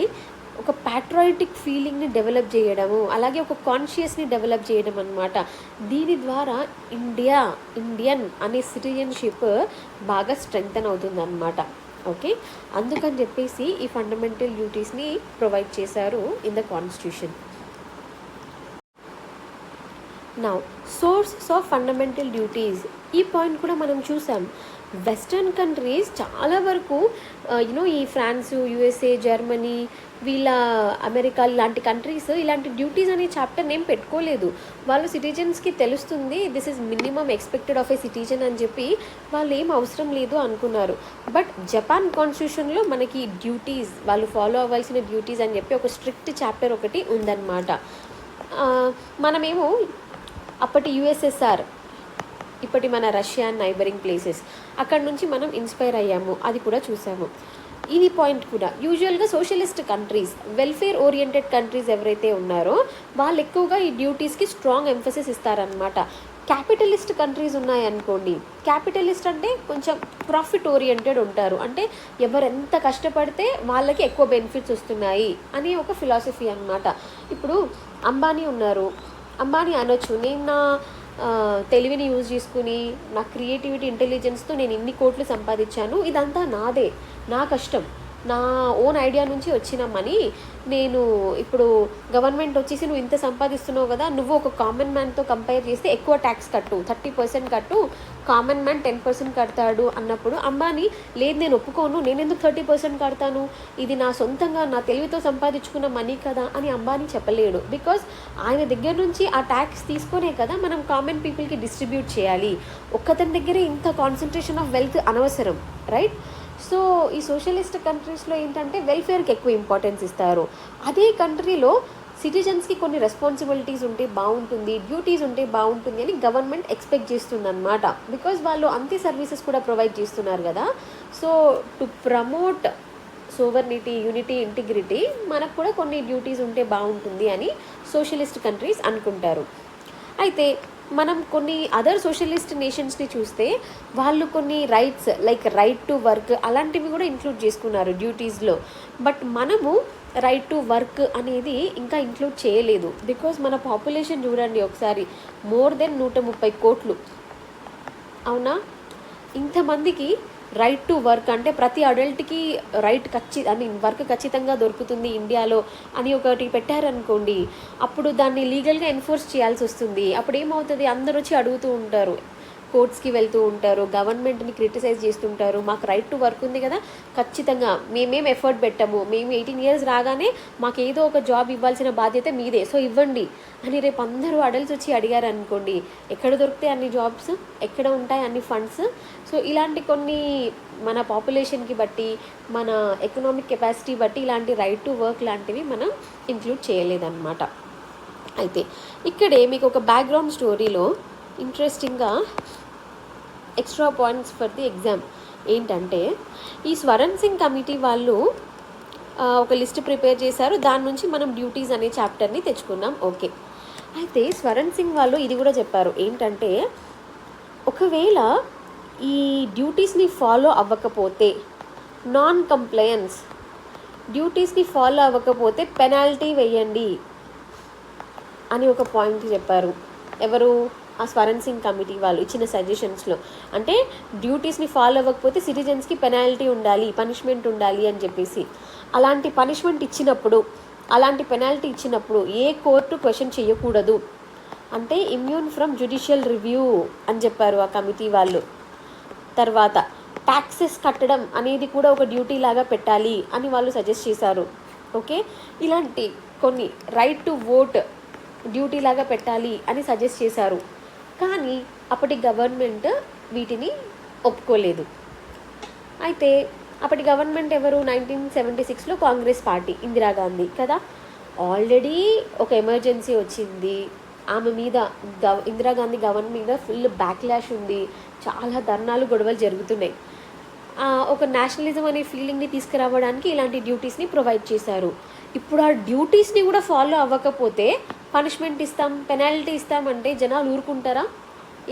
ఒక ప్యాట్రియాటిక్ ఫీలింగ్ని డెవలప్ చేయడము, అలాగే ఒక కాన్షియస్ని డెవలప్ చేయడం అనమాట. దీని ద్వారా ఇండియన్ అనే సిటిజన్షిప్ బాగా స్ట్రెంగ్తన్ అవుతుంది అనమాట. ఓకే, అందుకని చెప్పేసి ఈ ఫండమెంటల్ డ్యూటీస్ని ప్రొవైడ్ చేశారు in the constitution. Now sources of fundamental duties, ఈ పాయింట్ కూడా మనం చూసాం. వెస్టర్న్ కంట్రీస్ చాలా వరకు ఈ ఫ్రాన్స్, యుఎస్ఏ, జర్మనీ, అమెరికా ఇలాంటి కంట్రీస్ ఇలాంటి డ్యూటీస్ అనే చాప్టర్ ఏం పెట్టుకోలేదు. వాళ్ళు సిటిజన్స్కి తెలుస్తుంది this is minimum expected of A citizen అని చెప్పి వాళ్ళు ఏం అవసరం లేదు అనుకున్నారు. బట్ జపాన్ కాన్స్టిట్యూషన్లో మనకి డ్యూటీస్, వాళ్ళు ఫాలో అవ్వాల్సిన డ్యూటీస్ అని చెప్పి ఒక స్ట్రిక్ట్ చాప్టర్ ఒకటి ఉందన్నమాట. మనమేమో అప్పటి యుఎస్ఎస్ఆర్, ఇప్పటి మన రష్యా నైబరింగ్ ప్లేసెస్, అక్కడ నుంచి మనం ఇన్స్పైర్ అయ్యాము, అది కూడా చూసాము. ఇది పాయింట్ కూడా. యూజువల్గా socialist countries, welfare oriented countries ఎవరైతే ఉన్నారో వాళ్ళు ఎక్కువగా ఈ డ్యూటీస్కి స్ట్రాంగ్ ఎంఫసిస్ ఇస్తారనమాట. క్యాపిటలిస్ట్ కంట్రీస్ ఉన్నాయనుకోండి, క్యాపిటలిస్ట్ అంటే కొంచెం ప్రాఫిట్ ఓరియంటెడ్ ఉంటారు, అంటే ఎవరెంత కష్టపడితే వాళ్ళకి ఎక్కువ బెనిఫిట్స్ వస్తున్నాయి అని ఒక ఫిలాసఫీ అనమాట. ఇప్పుడు అంబానీ ఉన్నారు, అంబానీ అనొచ్చు, నేను నా తెలివిని యూజ్ చేసుకుని, నా క్రియేటివిటీ, ఇంటెలిజెన్స్తో నేను ఇన్ని కోట్లు సంపాదించాను, ఇదంతా నాదే, నా కష్టం, నా ఓన్ ఐడియా నుంచి వచ్చిన మనీ, నేను ఇప్పుడు గవర్నమెంట్ వచ్చేసి నువ్వు ఇంత సంపాదిస్తున్నావు కదా, నువ్వు ఒక కామన్ మ్యాన్తో కంపేర్ చేస్తే ఎక్కువ ట్యాక్స్ కట్టు, 30% కట్టు, కామన్ మ్యాన్ 10% కడతాడు అన్నప్పుడు అంబానీ లేదు, నేను ఒప్పుకోను, నేను ఎందుకు 30% కడతాను, ఇది నా సొంతంగా నా తెలివితో సంపాదించుకున్న మనీ కదా అని అంబానీ చెప్పలేడు. బికాజ్ ఆయన దగ్గర నుంచి ఆ ట్యాక్స్ తీసుకునే కదా మనం కామన్ పీపుల్కి డిస్ట్రిబ్యూట్ చేయాలి. ఒక్కతని దగ్గరే ఇంత కాన్సన్ట్రేషన్ ఆఫ్ వెల్త్ అనవసరం, రైట్? సో ఈ సోషలిస్ట్ కంట్రీస్లో ఏంటంటే వెల్ఫేర్కి ఎక్కువ ఇంపార్టెన్స్ ఇస్తారు. అదే కంట్రీలో సిటిజన్స్కి కొన్ని రెస్పాన్సిబిలిటీస్ ఉంటే బాగుంటుంది, డ్యూటీస్ ఉంటే బాగుంటుంది అని గవర్నమెంట్ ఎక్స్పెక్ట్ చేస్తుంది అనమాట. బికాజ్ వాళ్ళు అంతే సర్వీసెస్ కూడా ప్రొవైడ్ చేస్తున్నారు కదా. So to promote sovereignty, unity, integrity, మనకు కూడా కొన్ని డ్యూటీస్ ఉంటే బాగుంటుంది అని సోషలిస్ట్ కంట్రీస్ అనుకుంటారు. అయితే మనం కొన్ని అదర్ సోషలిస్ట్ నేషన్స్ని చూస్తే వాళ్ళు కొన్ని rights like right to work అలాంటివి కూడా ఇంక్లూడ్ చేసుకున్నారు డ్యూటీస్లో. బట్ మనము రైట్ టు వర్క్ అనేది ఇంకా ఇంక్లూడ్ చేయలేదు. బికాజ్ మన పాపులేషన్ చూడండి ఒకసారి, మోర్ దెన్ 130 కోట్లు, అవునా? ఇంతమందికి రైట్ టు వర్క్ అంటే ప్రతి అడల్ట్కి వర్క్ ఖచ్చితంగా దొరుకుతుంది ఇండియాలో అని ఒకటి పెట్టారనుకోండి, అప్పుడు దాన్ని లీగల్గా ఎన్ఫోర్స్ చేయాల్సి వస్తుంది. అప్పుడు ఏమవుతుంది, అందరూ వచ్చి అడుగుతూ ఉంటారు, కోర్ట్స్కి వెళ్తూ ఉంటారు, గవర్నమెంట్ని క్రిటిసైజ్ చేస్తుంటారు, మాకు రైట్ టు వర్క్ ఉంది కదా, ఖచ్చితంగా మేమేం ఎఫర్ట్ పెట్టాము, మేము 18 years రాగానే మాకు ఏదో ఒక జాబ్ ఇవ్వాల్సిన బాధ్యత మీదే, సో ఇవ్వండి అని రేపు అందరూ అడల్ట్స్ వచ్చి అడిగారు అనుకోండి, ఎక్కడ దొరుకుతాయి అన్ని జాబ్స్, ఎక్కడ ఉంటాయి అన్ని ఫండ్స్? సో ఇలాంటి కొన్ని మన పాపులేషన్కి బట్టి, మన ఎకనామిక్ కెపాసిటీ బట్టి ఇలాంటి రైట్ టు వర్క్ లాంటివి మనం ఇంక్లూడ్ చేయలేదన్నమాట. అయితే ఇక్కడే మీకు ఒక బ్యాక్గ్రౌండ్ స్టోరీలో ఇంట్రెస్టింగ్గా extra points for the exam ఏంటంటే, ఈ స్వరణ్ సింగ్ కమిటీ వాళ్ళు ఒక లిస్ట్ ప్రిపేర్ చేశారు, దాని నుంచి మనం డ్యూటీస్ అనే చాప్టర్ని తెచ్చుకున్నాం. ఓకే, అయితే స్వరణ్ సింగ్ వాళ్ళు ఇది కూడా చెప్పారు ఏంటంటే, ఒకవేళ ఈ డ్యూటీస్ని ఫాలో అవ్వకపోతే నాన్ కంప్లయన్స్, డ్యూటీస్ని ఫాలో అవ్వకపోతే పెనాల్టీ వేయండి అని ఒక పాయింట్ చెప్పారు. ఎవరు? ఆ స్వరణ్ సింగ్ కమిటీ వాళ్ళు ఇచ్చిన సజెషన్స్లో. అంటే డ్యూటీస్ని ఫాలో అవ్వకపోతే సిటిజన్స్కి పెనాల్టీ ఉండాలి, పనిష్మెంట్ ఉండాలి అని చెప్పేసి. అలాంటి పనిష్మెంట్ ఇచ్చినప్పుడు, అలాంటి పెనాల్టీ ఇచ్చినప్పుడు ఏ కోర్టు క్వశ్చన్ చేయకూడదు. అంటే ఇమ్యూన్ ఫ్రమ్ జ్యుడిషియల్ రివ్యూ అని చెప్పారు ఆ కమిటీ వాళ్ళు. తర్వాత ట్యాక్సెస్ కట్టడం అనేది కూడా ఒక డ్యూటీ లాగా పెట్టాలి అని వాళ్ళు సజెస్ట్ చేశారు. ఓకే, ఇలాంటి కొన్ని రైట్ టు ఓట్ డ్యూటీ లాగా పెట్టాలి అని సజెస్ట్ చేశారు. కానీ అప్పటి గవర్నమెంట్ వీటిని ఒప్పుకోలేదు. అయితే అప్పటి గవర్నమెంట్ ఎవరు? 1976లో కాంగ్రెస్ పార్టీ, ఇందిరాగాంధీ కదా. ఆల్రెడీ ఒక ఎమర్జెన్సీ వచ్చింది, ఆమె మీద ఇందిరాగాంధీ గవర్నమెంట్ మీద ఫుల్ బ్యాక్లాష్ ఉంది, చాలా ధర్నాలు గొడవలు జరుగుతున్నాయి. ఒక నేషనలిజం అనే ఫీలింగ్ని తీసుకురావడానికి ఇలాంటి డ్యూటీస్ని ప్రొవైడ్ చేశారు. ఇప్పుడు ఆ డ్యూటీస్ని కూడా ఫాలో అవ్వకపోతే పనిష్మెంట్ ఇస్తాం, పెనాల్టీ ఇస్తామంటే జనాలు ఊరుకుంటారా?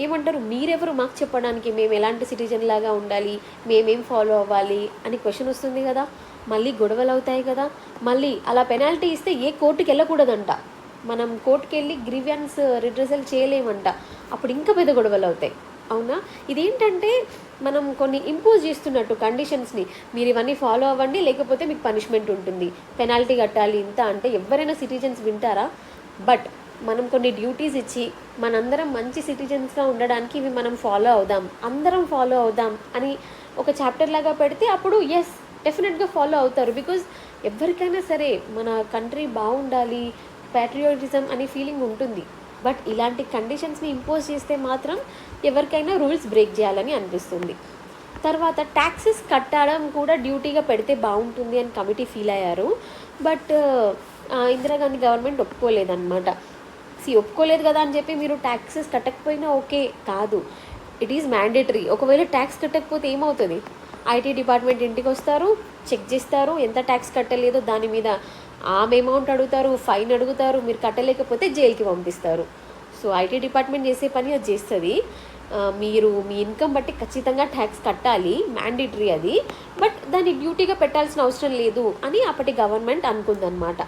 ఏమంటారు? మీరెవరు మాకు చెప్పడానికి మేము ఎలాంటి సిటిజన్ లాగా ఉండాలి, మేమేం ఫాలో అవ్వాలి అని క్వశ్చన్ వస్తుంది కదా. మళ్ళీ గొడవలు అవుతాయి కదా. మళ్ళీ అలా పెనాల్టీ ఇస్తే ఏ కోర్టుకి వెళ్ళకూడదంట, మనం కోర్టుకి వెళ్ళి గ్రీవియన్స్ రిడ్రెసల్ చేయలేమంట. అప్పుడు ఇంకా పెద్ద గొడవలు అవుతాయి. అవునా? ఇదేంటంటే మనం కొన్ని ఇంపోజ్ చేస్తున్నట్టు కండిషన్స్ని, మీరు ఇవన్నీ ఫాలో అవ్వండి లేకపోతే మీకు పనిష్మెంట్ ఉంటుంది, పెనాల్టీ కట్టాలి ఇంత అంటే ఎవరైనా సిటిజన్స్ వింటారా? బట్ మనం కొన్ని డ్యూటీస్ ఇచ్చి మనందరం మంచి సిటిజన్స్గా ఉండడానికి ఇవి మనం ఫాలో అవుదాం, అందరం ఫాలో అవుదాం అని ఒక చాప్టర్ లాగా పెడితే అప్పుడు ఎస్ డెఫినెట్గా ఫాలో అవుతారు. బికాజ్ ఎవరికైనా సరే మన కంట్రీ బాగుండాలి, ప్యాట్రియాటిజం అనే ఫీలింగ్ ఉంటుంది. బట్ ఇలాంటి కండిషన్స్ని ఇంపోజ్ చేస్తే మాత్రం ఎవరికైనా రూల్స్ బ్రేక్ చేయాలని అనిపిస్తుంది. తర్వాత ట్యాక్సెస్ కట్టడం కూడా డ్యూటీగా పెడితే బాగుంటుంది అని కమిటీ ఫీల్ అయ్యారు. బట్ ఇందిరాగాంధీ గవర్నమెంట్ ఒప్పుకోలేదన్నమాట. ఒప్పుకోలేదు కదా అని చెప్పి మీరు ట్యాక్సెస్ కట్టకపోయినా ఓకే కాదు, ఇట్ ఈజ్ మ్యాండేటరీ. ఒకవేళ ట్యాక్స్ కట్టకపోతే ఏమవుతుంది? ఐటీ డిపార్ట్మెంట్ ఇంటికి వస్తారు, చెక్ చేస్తారు, ఎంత ట్యాక్స్ కట్టలేదో దాని మీద ఆమె అమౌంట్ అడుగుతారు, ఫైన్ అడుగుతారు, మీరు కట్టలేకపోతే జైలుకి పంపిస్తారు. సో ఐటీ డిపార్ట్మెంట్ చేసే పని అది చేస్తుంది. మీరు మీ ఇన్కమ్ బట్టి ఖచ్చితంగా ట్యాక్స్ కట్టాలి, మ్యాండేటరీ అది. బట్ దాన్ని డ్యూటీగా పెట్టాల్సిన అవసరం లేదు అని అప్పటి గవర్నమెంట్ అనుకుందనమాట.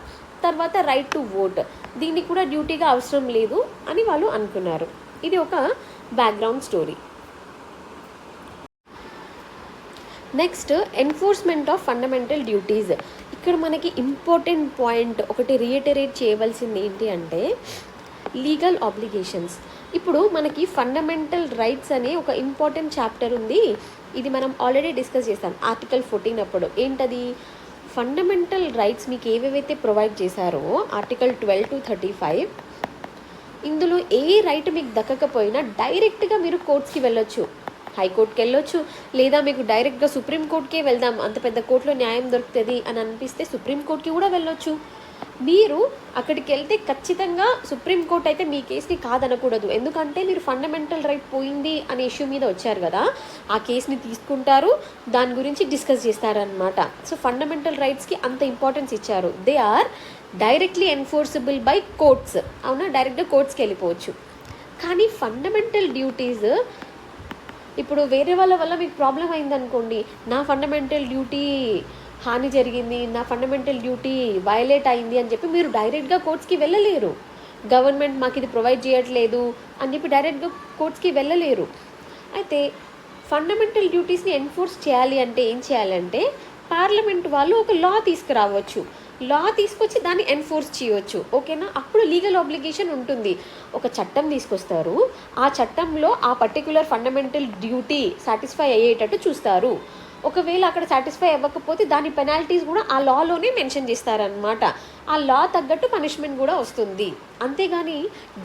తర్వాత రైట్ టు ఓట్, దీన్ని కూడా డ్యూటీగా అవసరం లేదు అని వాళ్ళు అనుకున్నారు. ఇది ఒక background story. Next, enforcement of fundamental duties. ఇక్కడ మనకి ఇంపార్టెంట్ పాయింట్ ఒకటి రీఇటరేట్ చేయవలసింది ఏంటి అంటే లీగల్ ఆబ్లిగేషన్స్. ఇప్పుడు మనకి ఫండమెంటల్ రైట్స్ అనే ఒక ఇంపార్టెంట్ చాప్టర్ ఉంది. ఇది మనం ఆల్రెడీ డిస్కస్ చేస్తాం ఆర్టికల్ 14 అప్పుడు. ఏంటది? ఫండమెంటల్ రైట్స్ మీకు ఏవేవైతే ప్రొవైడ్ చేశారో ఆర్టికల్ 12 to 35, ఇందులో ఏ రైట్ మీకు దక్కకపోయినా డైరెక్ట్గా మీరు కోర్ట్స్కి వెళ్ళొచ్చు, హైకోర్టుకి వెళ్ళొచ్చు, లేదా మీకు డైరెక్ట్గా సుప్రీంకోర్టుకే వెళ్దాం, అంత పెద్ద కోర్టులో న్యాయం దొరుకుతుంది అని అనిపిస్తే సుప్రీంకోర్టుకి కూడా వెళ్ళొచ్చు. మీరు అక్కడికి వెళ్తే ఖచ్చితంగా సుప్రీంకోర్టు అయితే మీ కేసుని కాదనకూడదు. ఎందుకంటే మీరు ఫండమెంటల్ రైట్ పోయింది అనే ఇష్యూ మీద వచ్చారు కదా, ఆ కేసుని తీసుకుంటారు, దాని గురించి డిస్కస్ చేస్తారనమాట. సో ఫండమెంటల్ రైట్స్కి అంత ఇంపార్టెన్స్ ఇచ్చారు. They are directly enforceable by courts. అవునా? డైరెక్ట్గా కోర్ట్స్కి వెళ్ళిపోవచ్చు. కానీ ఫండమెంటల్ డ్యూటీస్, ఇప్పుడు వేరే వాళ్ళ వల్ల మీకు ప్రాబ్లం అయిందనుకోండి, నా ఫండమెంటల్ డ్యూటీ హాని జరిగింది, నా ఫండమెంటల్ డ్యూటీ వయలేట్ అయింది అని చెప్పి మీరు డైరెక్ట్గా కోర్ట్స్కి వెళ్ళలేరు. గవర్నమెంట్ మాకు ఇది ప్రొవైడ్ చేయట్లేదు అని చెప్పి డైరెక్ట్గా కోర్ట్స్కి వెళ్ళలేరు. అయితే ఫండమెంటల్ డ్యూటీస్ని ఎన్ఫోర్స్ చేయాలి అంటే ఏం చేయాలంటే పార్లమెంట్ వాళ్ళు ఒక లా తీసుకురావచ్చు, లా తీసుకొచ్చి దాన్ని ఎన్ఫోర్స్ చేయవచ్చు. ఓకేనా? అప్పుడు లీగల్ ఆబ్లిగేషన్ ఉంటుంది. ఒక చట్టం తీసుకొస్తారు, ఆ చట్టంలో ఆ పర్టిక్యులర్ ఫండమెంటల్ డ్యూటీ సాటిస్ఫై అయ్యేటట్టు చూస్తారు. ఒకవేళ అక్కడ సాటిస్ఫై అవ్వకపోతే దాని పెనాల్టీస్ కూడా ఆ లాలోనే మెన్షన్ చేస్తారనమాట. ఆ లా తగ్గట్టు పనిష్మెంట్ కూడా వస్తుంది. అంతేగాని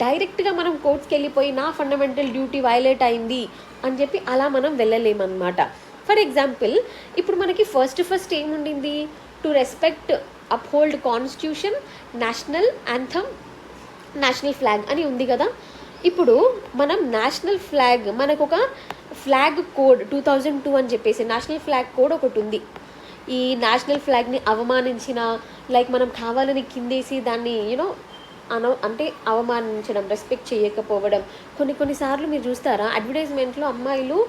డైరెక్ట్గా మనం కోర్ట్స్కి వెళ్ళిపోయి నా ఫండమెంటల్ డ్యూటీ వయలేట్ అయింది అని చెప్పి అలా మనం వెళ్ళలేమన్నమాట. ఫర్ ఎగ్జాంపుల్, ఇప్పుడు మనకి ఫస్ట్ ఏముండింది? To respect, uphold constitution, national anthem, national flag అని ఉంది కదా. ఇప్పుడు మనం నేషనల్ ఫ్లాగ్, మనకు ఒక ఫ్లాగ్ కోడ్ 2002 అని చెప్పేసి నేషనల్ ఫ్లాగ్ కోడ్ ఒకటి ఉంది. ఈ నేషనల్ ఫ్లాగ్ని అవమానించిన, లైక్ మనం కావాలని కిందేసి దాన్ని అంటే అవమానించడం, రెస్పెక్ట్ చేయకపోవడం. కొన్నిసార్లు మీరు చూస్తారా అడ్వర్టైజ్మెంట్లో అమ్మాయిలు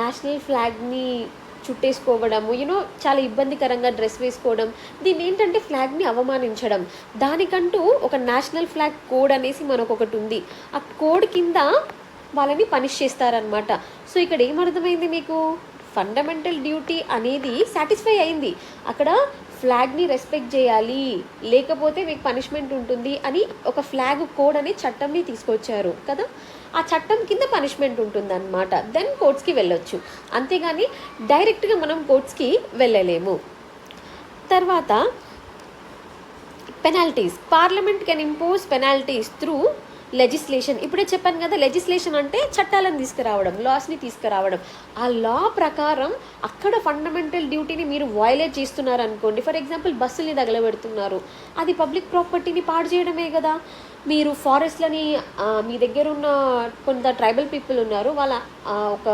నేషనల్ ఫ్లాగ్ని చుట్టేసుకోవడము, చాలా ఇబ్బందికరంగా డ్రెస్ వేసుకోవడం. దీన్ని ఏంటంటే ఫ్లాగ్ని అవమానించడం. దానికంటూ ఒక నేషనల్ ఫ్లాగ్ కోడ్ అనేసి మనకొకటి ఉంది. ఆ కోడ్ కింద వాళ్ళని పనిష్ చేస్తారనమాట. సో ఇక్కడ ఏమర్థమైంది మీకు? ఫండమెంటల్ డ్యూటీ అనేది సాటిస్ఫై అయింది. అక్కడ ఫ్లాగ్ని రెస్పెక్ట్ చేయాలి, లేకపోతే మీకు పనిష్మెంట్ ఉంటుంది అని ఒక ఫ్లాగ్ కోడ్ అనే చట్టంని తీసుకొచ్చారు కదా. ఆ చట్టం కింద పనిష్మెంట్ ఉంటుంది అనమాట. దెన్ కోర్ట్స్కి వెళ్ళొచ్చు. అంతేగాని డైరెక్ట్గా మనం కోర్ట్స్కి వెళ్ళలేము. తర్వాత penalties. Parliament can impose penalties through legislation. ఇప్పుడే చెప్పాను కదా, లెజిస్లేషన్ అంటే చట్టాలను తీసుకురావడం, లాస్ని తీసుకురావడం. ఆ లా ప్రకారం అక్కడ ఫండమెంటల్ డ్యూటీని మీరు వయలేట్ చేస్తున్నారు అనుకోండి. ఫర్ ఎగ్జాంపుల్ బస్సుల్ని తగలబెడుతున్నారు, అది పబ్లిక్ ప్రాపర్టీని పాడు చేయడమే కదా. మీరు ఫారెస్ట్లని మీ దగ్గర ఉన్న కొంత ట్రైబల్ పీపుల్ ఉన్నారు, వాళ్ళ ఒక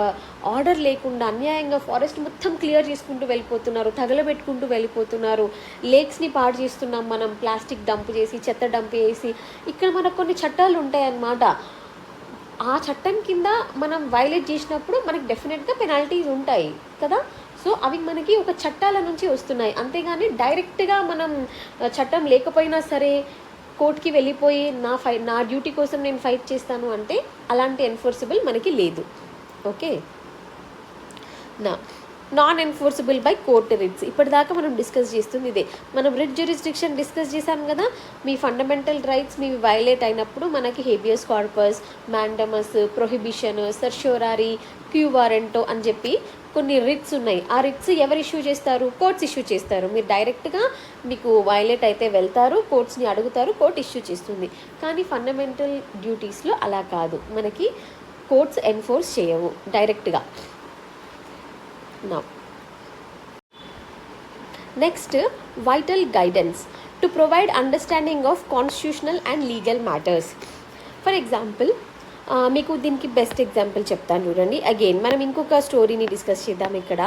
ఆర్డర్ లేకుండా అన్యాయంగా ఫారెస్ట్ మొత్తం క్లియర్ చేసుకుంటూ వెళ్ళిపోతున్నారు, తగలబెట్టుకుంటూ వెళ్ళిపోతున్నారు. లేక్స్ని పాడు చేస్తున్నాం మనం, ప్లాస్టిక్ డంప్ చేసి, చెత్త డంప్ చేసి. ఇక్కడ మనకు కొన్ని చట్టాలు ఉంటాయన్నమాట. ఆ చట్టం కింద మనం వైలేట్ చేసినప్పుడు మనకి డెఫినెట్గా పెనాల్టీస్ ఉంటాయి కదా. సో అవి మనకి ఒక చట్టాల నుంచి వస్తున్నాయి. అంతేగాని డైరెక్ట్గా మనం చట్టం లేకపోయినా సరే కోర్టుకి వెళ్ళిపోయి నా డ్యూటీ కోసం నేను ఫైట్ చేస్తాను అంటే అలాంటి ఎన్ఫోర్సబుల్ మనకి లేదు. Okay, non enforceable by court writs. ఇప్పటిదాకా మనం డిస్కస్ చేస్తుంది ఇదే. మనం రిట్ జ్యూరిస్డిక్షన్ డిస్కస్ చేసాం కదా. మీ ఫండమెంటల్ రైట్స్ మీ వైలేట్ అయినప్పుడు మనకి habeas corpus, mandamus, prohibition, certiorari, quo warranto అని చెప్పి కొన్ని రిట్స్ ఉన్నాయి. ఆ రిట్స్ ఎవరు ఇష్యూ చేస్తారు? కోర్ట్స్ ఇష్యూ చేస్తారు. మీరు డైరెక్ట్గా మీకు వైలేట్ అయితే వెళ్తారు, కోర్ట్స్ని అడుగుతారు, కోర్ట్ ఇష్యూ చేస్తుంది. కానీ ఫండమెంటల్ డ్యూటీస్లో అలా కాదు, మనకి కోర్ట్స్ ఎన్ఫోర్స్ చేయవు డైరెక్ట్గా. Now, next, vital guidance to provide understanding of constitutional and legal matters. For example, మీకు దీనికి బెస్ట్ ఎగ్జాంపుల్ చెప్తాను చూడండి. అగైన్ మనం ఇంకొక స్టోరీని డిస్కస్ చేద్దాం ఇక్కడ.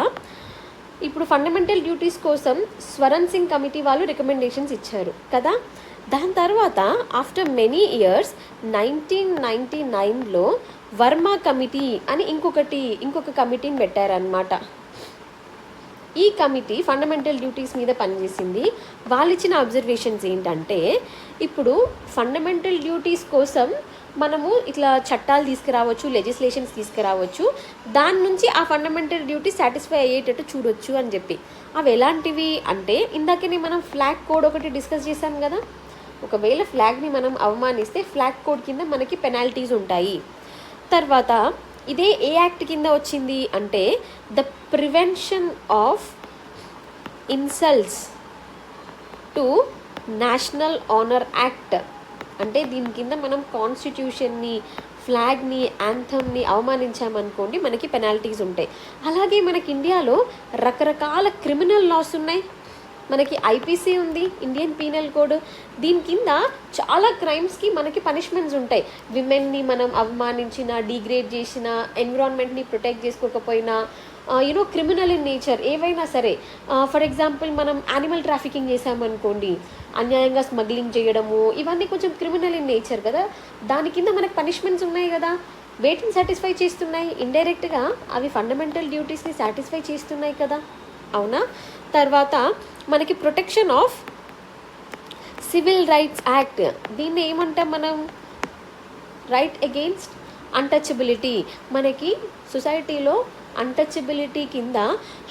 ఇప్పుడు ఫండమెంటల్ డ్యూటీస్ కోసం స్వరణ్ సింగ్ కమిటీ వాళ్ళు రికమెండేషన్స్ ఇచ్చారు కదా. దాని తర్వాత ఆఫ్టర్ మెనీ ఇయర్స్ 1999లో వర్మ కమిటీ అని ఇంకొక కమిటీని పెట్టారనమాట. ఈ కమిటీ ఫండమెంటల్ డ్యూటీస్ మీద పనిచేసింది. వాళ్ళు ఇచ్చిన అబ్జర్వేషన్స్ ఏంటంటే, ఇప్పుడు ఫండమెంటల్ డ్యూటీస్ కోసం మనము ఇట్లా చట్టాలు తీసుకురావచ్చు, లెజిస్లేషన్స్ తీసుకురావచ్చు, దాని నుంచి ఆ ఫండమెంటల్ డ్యూటీ సాటిస్ఫై అయ్యేటట్టు చూడొచ్చు అని చెప్పి. అవి ఎలాంటివి అంటే, ఇందాకనే మనం ఫ్లాగ్ కోడ్ ఒకటి డిస్కస్ చేసాం కదా. ఒకవేళ ఫ్లాగ్ని మనం అవమానిస్తే ఫ్లాగ్ కోడ్ కింద మనకి పెనాల్టీస్ ఉంటాయి. తర్వాత ఇదే ఏ యాక్ట్ కింద వచ్చింది అంటే, the prevention of insults to national honour act. అంటే దీని కింద మనం కాన్స్టిట్యూషన్ని, ఫ్లాగ్ని, యాంథమ్ని అవమానించామనుకోండి మనకి పెనాల్టీస్ ఉంటాయి. అలాగే మనకి ఇండియాలో రకరకాల క్రిమినల్ లాస్ ఉన్నాయి. మనకి ఐపీసీ ఉంది, ఇండియన్ పీనల్ కోడ్. దీని కింద చాలా క్రైమ్స్కి మనకి పనిష్మెంట్స్ ఉంటాయి. విమెన్ని మనం అవమానించిన, డిగ్రేడ్ చేసిన, ఎన్విరాన్మెంట్ని ప్రొటెక్ట్ చేసుకోకపోయినా, క్రిమినల్ ఇన్ నేచర్ ఏవైనా సరే. ఫర్ ఎగ్జాంపుల్ మనం యానిమల్ ట్రాఫికింగ్ చేసామనుకోండి, అన్యాయంగా స్మగ్లింగ్ చేయడము, ఇవన్నీ కొంచెం క్రిమినల్ ఇన్ నేచర్ కదా. దాని కింద మనకు పనిష్మెంట్స్ ఉన్నాయి కదా. వేటిని సాటిస్ఫై చేస్తున్నాయి? ఇండైరెక్ట్గా అవి ఫండమెంటల్ డ్యూటీస్ని సాటిస్ఫై చేస్తున్నాయి కదా, అవునా. తర్వాత మనకి protection of civil rights act. దీన్ని ఏమంటాం మనం? Right against untouchability. మనకి సొసైటీలో అన్టచబిలిటీ కింద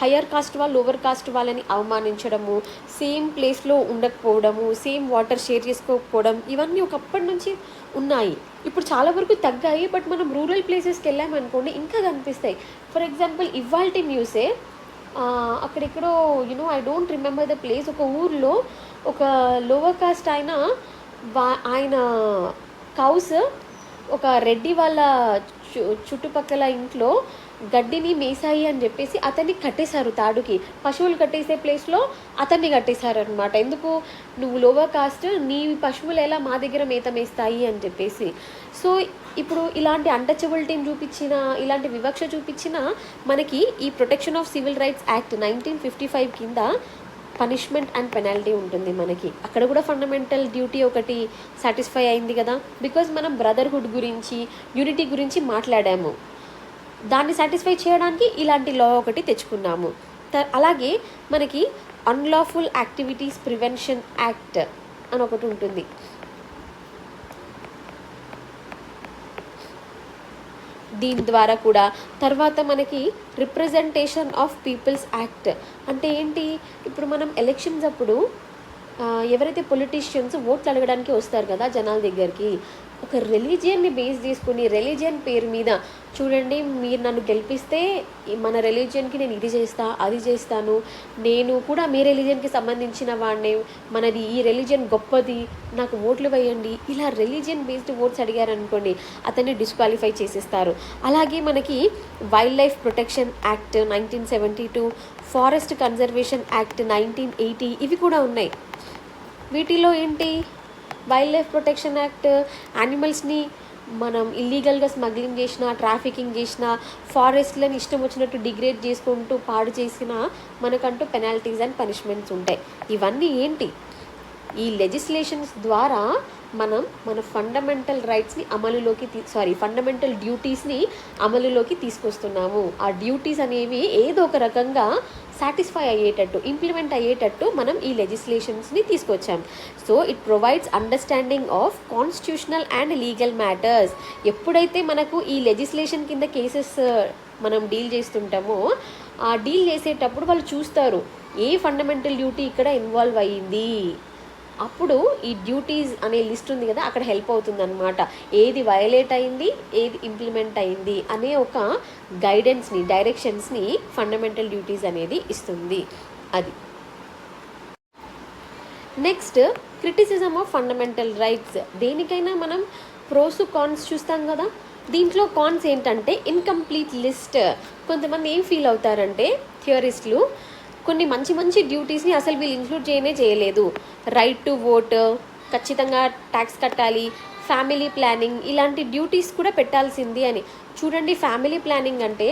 హయ్యర్ కాస్ట్ వాళ్ళు లోవర్ కాస్ట్ వాళ్ళని అవమానించడము, సేమ్ ప్లేస్లో ఉండకపోవడము, సేమ్ వాటర్ షేర్ చేసుకోకపోవడం, ఇవన్నీ ఒకప్పటి నుంచి ఉన్నాయి. ఇప్పుడు చాలా వరకు తగ్గాయి. బట్ మనం రూరల్ ప్లేసెస్కి వెళ్ళామనుకోండి ఇంకా కనిపిస్తాయి. ఫర్ ఎగ్జాంపుల్ ఇవాల్టి న్యూసే, అక్కడెక్కడో I don't remember the place, ఒక ఊర్లో ఒక లోవర్ కాస్ట్ ఆయన కౌస్ ఒక రెడ్డి వాళ్ళ చుట్టుపక్కల ఇంట్లో గడ్డిని మేసాయి అని చెప్పేసి అతన్ని కట్టేశారు తాడుకి. పశువులు కట్టేసే ప్లేస్లో అతన్ని కట్టేశారు అనమాట. ఎందుకు? నువ్వు లోవర్ కాస్ట్, నీ పశువులు ఎలా మా దగ్గర మేత మేస్తాయి అని చెప్పేసి. సో ఇప్పుడు ఇలాంటి అన్టచబిలిటీని చూపించిన, ఇలాంటి వివక్ష చూపించిన మనకి ఈ protection of civil rights act 1955 కింద పనిష్మెంట్ అండ్ పెనాల్టీ ఉంటుంది మనకి. అక్కడ కూడా ఫండమెంటల్ డ్యూటీ ఒకటి సాటిస్ఫై అయింది కదా, బికాజ్ మనం బ్రదర్హుడ్ గురించి, యూనిటీ గురించి మాట్లాడాము. దాన్ని సాటిస్ఫై చేయడానికి ఇలాంటి లా ఒకటి తెచ్చుకున్నాము. అలాగే మనకి అన్లాఫుల్ యాక్టివిటీస్ ప్రివెన్షన్ యాక్ట్ అని ఒకటి ఉంటుంది. దీని ద్వారా కూడా తర్వాత మనకి రిప్రజెంటేషన్ ఆఫ్ పీపుల్స్ యాక్ట్ అంటే ఏంటి, ఇప్పుడు మనం ఎలక్షన్స్ అప్పుడు ఎవరైతే పొలిటీషియన్స్ ఓట్లు అడగడానికి వస్తారు కదా జనాల దగ్గరికి, ఒక రిలీజియన్ని బేస్ చేసుకుని రిలీజియన్ పేరు మీద చూడండి, మీరు నన్ను గెలిపిస్తే మన రిలీజియన్కి నేను ఇది చేస్తా, అది చేస్తాను, నేను కూడా మీ రిలీజియన్కి సంబంధించిన వాడిని, మనది ఈ రిలీజియన్ గొప్పది, నాకు ఓట్లు వేయండి, ఇలా రిలీజియన్ బేస్డ్ ఓట్స్ అడిగారనుకోండి అతన్ని డిస్క్వాలిఫై చేసేస్తారు. అలాగే మనకి wild life protection act 1972, forest conservation act 1980 ఇవి కూడా ఉన్నాయి. వీటిలో ఏంటి, వైల్డ్ లైఫ్ ప్రొటెక్షన్ యాక్ట్ యానిమల్స్ని మనం ఇల్లీగల్గా స్మగ్లింగ్ చేసినా, ట్రాఫికింగ్ చేసినా, ఫారెస్ట్లను ఇష్టం వచ్చినట్టు డిగ్రేడ్ చేసుకుంటూ పాడు చేసినా మనకంటూ పెనాల్టీస్ అండ్ పనిష్మెంట్స్ ఉంటాయి. ఇవన్నీ ఏంటి, ఈ లెజిస్లేషన్స్ ద్వారా మనం మన ఫండమెంటల్ రైట్స్ని ఫండమెంటల్ డ్యూటీస్ని అమలులోకి తీసుకొస్తున్నాము. ఆ డ్యూటీస్ అనేవి ఏదో ఒక రకంగా సాటిస్ఫై అయ్యేటట్టు, ఇంప్లిమెంట్ అయ్యేటట్టు మనం ఈ లెజిస్లేషన్స్ని తీసుకొచ్చాం. So it provides understanding of constitutional and legal matters. ఎప్పుడైతే మనకు ఈ లెజిస్లేషన్ కింద కేసెస్ మనం డీల్ చేస్తుంటామో, ఆ డీల్ చేసేటప్పుడు వాళ్ళు చూస్తారు ఏ ఫండమెంటల్ డ్యూటీ ఇక్కడ ఇన్వాల్వ్ అయ్యింది, అప్పుడు ఈ డ్యూటీస్ అనే లిస్ట్ ఉంది కదా అక్కడ హెల్ప్ అవుతుంది అనమాట. ఏది వయలేట్ అయింది, ఏది ఇంప్లిమెంట్ అయింది అనే ఒక గైడెన్స్ని, డైరెక్షన్స్ని ఫండమెంటల్ డ్యూటీస్ అనేది ఇస్తుంది. అది next criticism of fundamental rights. దేనికైనా మనం ప్రోస్ కాన్స్ చూస్తాం కదా, దీంట్లో కాన్స్ ఏంటంటే ఇన్కంప్లీట్ లిస్ట్. కొంతమంది ఏం ఫీల్ అవుతారంటే థియరిస్టులు, కొన్ని మంచి మంచి డ్యూటీస్ని అసలు వీళ్ళు ఇంక్లూడ్ చేయలేదు. రైట్ టు ఓట్, ఖచ్చితంగా ట్యాక్స్ కట్టాలి, ఫ్యామిలీ ప్లానింగ్, ఇలాంటి డ్యూటీస్ కూడా పెట్టాల్సింది అని. చూడండి, ఫ్యామిలీ ప్లానింగ్ అంటే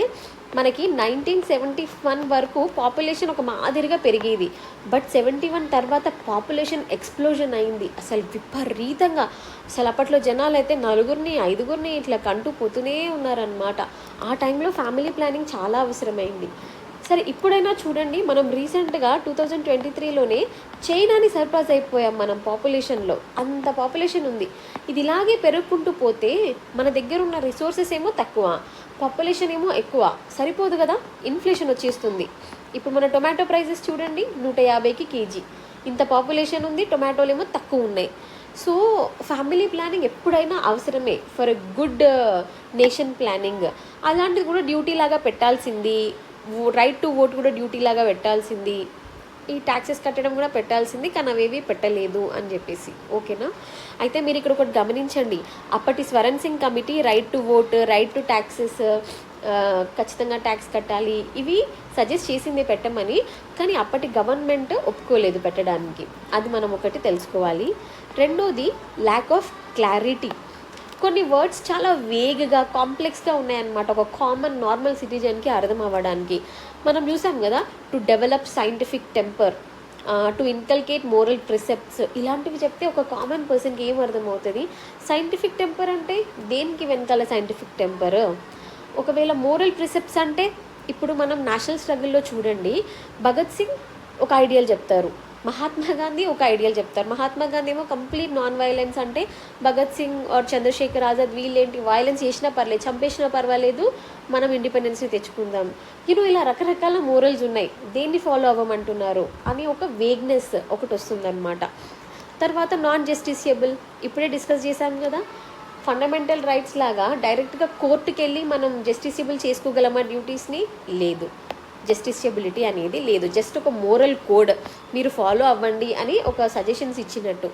మనకి 1971 వరకు పాపులేషన్ ఒక మాదిరిగా పెరిగేది, బట్ 71 తర్వాత పాపులేషన్ ఎక్స్ప్లోజన్ అయింది అసలు విపరీతంగా. అసలు అప్పట్లో జనాలు అయితే 4, 5 ఇట్లా కంటూ పోతూనే ఉన్నారనమాట. ఆ టైంలో ఫ్యామిలీ ప్లానింగ్ చాలా అవసరమైంది. సరే, ఇప్పుడైనా చూడండి, మనం రీసెంట్గా 2023లోనే చైనాని సర్పాస్ అయిపోయాం మనం పాపులేషన్లో. అంత పాపులేషన్ ఉంది. ఇది ఇలాగే పెరుగుకుంటూ పోతే మన దగ్గర ఉన్న రిసోర్సెస్ ఏమో తక్కువ, పాపులేషన్ ఏమో ఎక్కువ, సరిపోదు కదా, ఇన్ఫ్లేషన్ వచ్చేస్తుంది. ఇప్పుడు మన టొమాటో ప్రైజెస్ చూడండి, 150కి కేజీ. ఇంత పాపులేషన్ ఉంది, టొమాటోలు ఏమో తక్కువ ఉన్నాయి. సో ఫ్యామిలీ ప్లానింగ్ ఎప్పుడైనా అవసరమే for a good nation planning. అలాంటిది కూడా డ్యూటీ లాగా పెట్టాల్సింది. రైట్ టు ఓట్ కూడా డ్యూటీ లాగా పెట్టాల్సింది, ఈ ట్యాక్సెస్ కట్టడం కూడా పెట్టాల్సింది, కానీ అవేవి పెట్టలేదు అని చెప్పేసి. ఓకేనా? అయితే మీరు ఇక్కడ ఒకటి గమనించండి, అప్పటి Swaran Singh committee right to vote, right to taxes, ఖచ్చితంగా ట్యాక్స్ కట్టాలి, ఇవి సజెస్ట్ చేసిందే పెట్టమని, కానీ అప్పటి గవర్నమెంట్ ఒప్పుకోలేదు పెట్టడానికి. అది మనం ఒకటి తెలుసుకోవాలి. రెండోది ల్యాక్ ఆఫ్ క్లారిటీ. కొన్ని వర్డ్స్ చాలా వేగ్గా, కాంప్లెక్స్గా ఉన్నాయన్నమాట ఒక కామన్ నార్మల్ సిటిజన్కి అర్థం అవ్వడానికి. మనం చూసాం కదా, to develop scientific temper, to inculcate moral precepts, ఇలాంటివి చెప్తే ఒక కామన్ పర్సన్కి ఏం అర్థమవుతుంది? సైంటిఫిక్ టెంపర్ అంటే దేనికి వెనకాల సైంటిఫిక్ టెంపర్? ఒకవేళ మోరల్ ప్రిసెప్ట్స్ అంటే ఇప్పుడు మనం నేషనల్ స్ట్రగుల్లో చూడండి, భగత్ సింగ్ ఒక ఐడియల్ చెప్తారు, మహాత్మా గాంధీ ఒక ఐడియల్ చెప్తారు. మహాత్మా గాంధీ ఏమో కంప్లీట్ నాన్ వైలెన్స్, అంటే భగత్ సింగ్ ఆర్ చంద్రశేఖర్ ఆజాద్ వీళ్ళేంటి, వైలెన్స్ చేసినా పర్లేదు, చంపేసినా పర్వాలేదు, మనం ఇండిపెండెన్స్ని తెచ్చుకుందాం. ఇలా రకరకాల మోరల్స్ ఉన్నాయి, దేన్ని ఫాలో అవ్వమంటున్నారు అని ఒక వేగ్నెస్ ఒకటి వస్తుందన్నమాట. తర్వాత నాన్ జస్టిసియబుల్, ఇప్పుడే డిస్కస్ చేశాం కదా, ఫండమెంటల్ రైట్స్ లాగా డైరెక్ట్గా కోర్టుకి వెళ్ళి మనం జస్టిసియబుల్ చేసుకోగలమా డ్యూటీస్ని? లేదు, జస్టిసియబిలిటీ అనేది లేదు. జస్ట్ ఒక మోరల్ కోడ్ మీరు ఫాలో అవ్వండి అని ఒక సజెషన్స్ ఇచ్చినట్టు,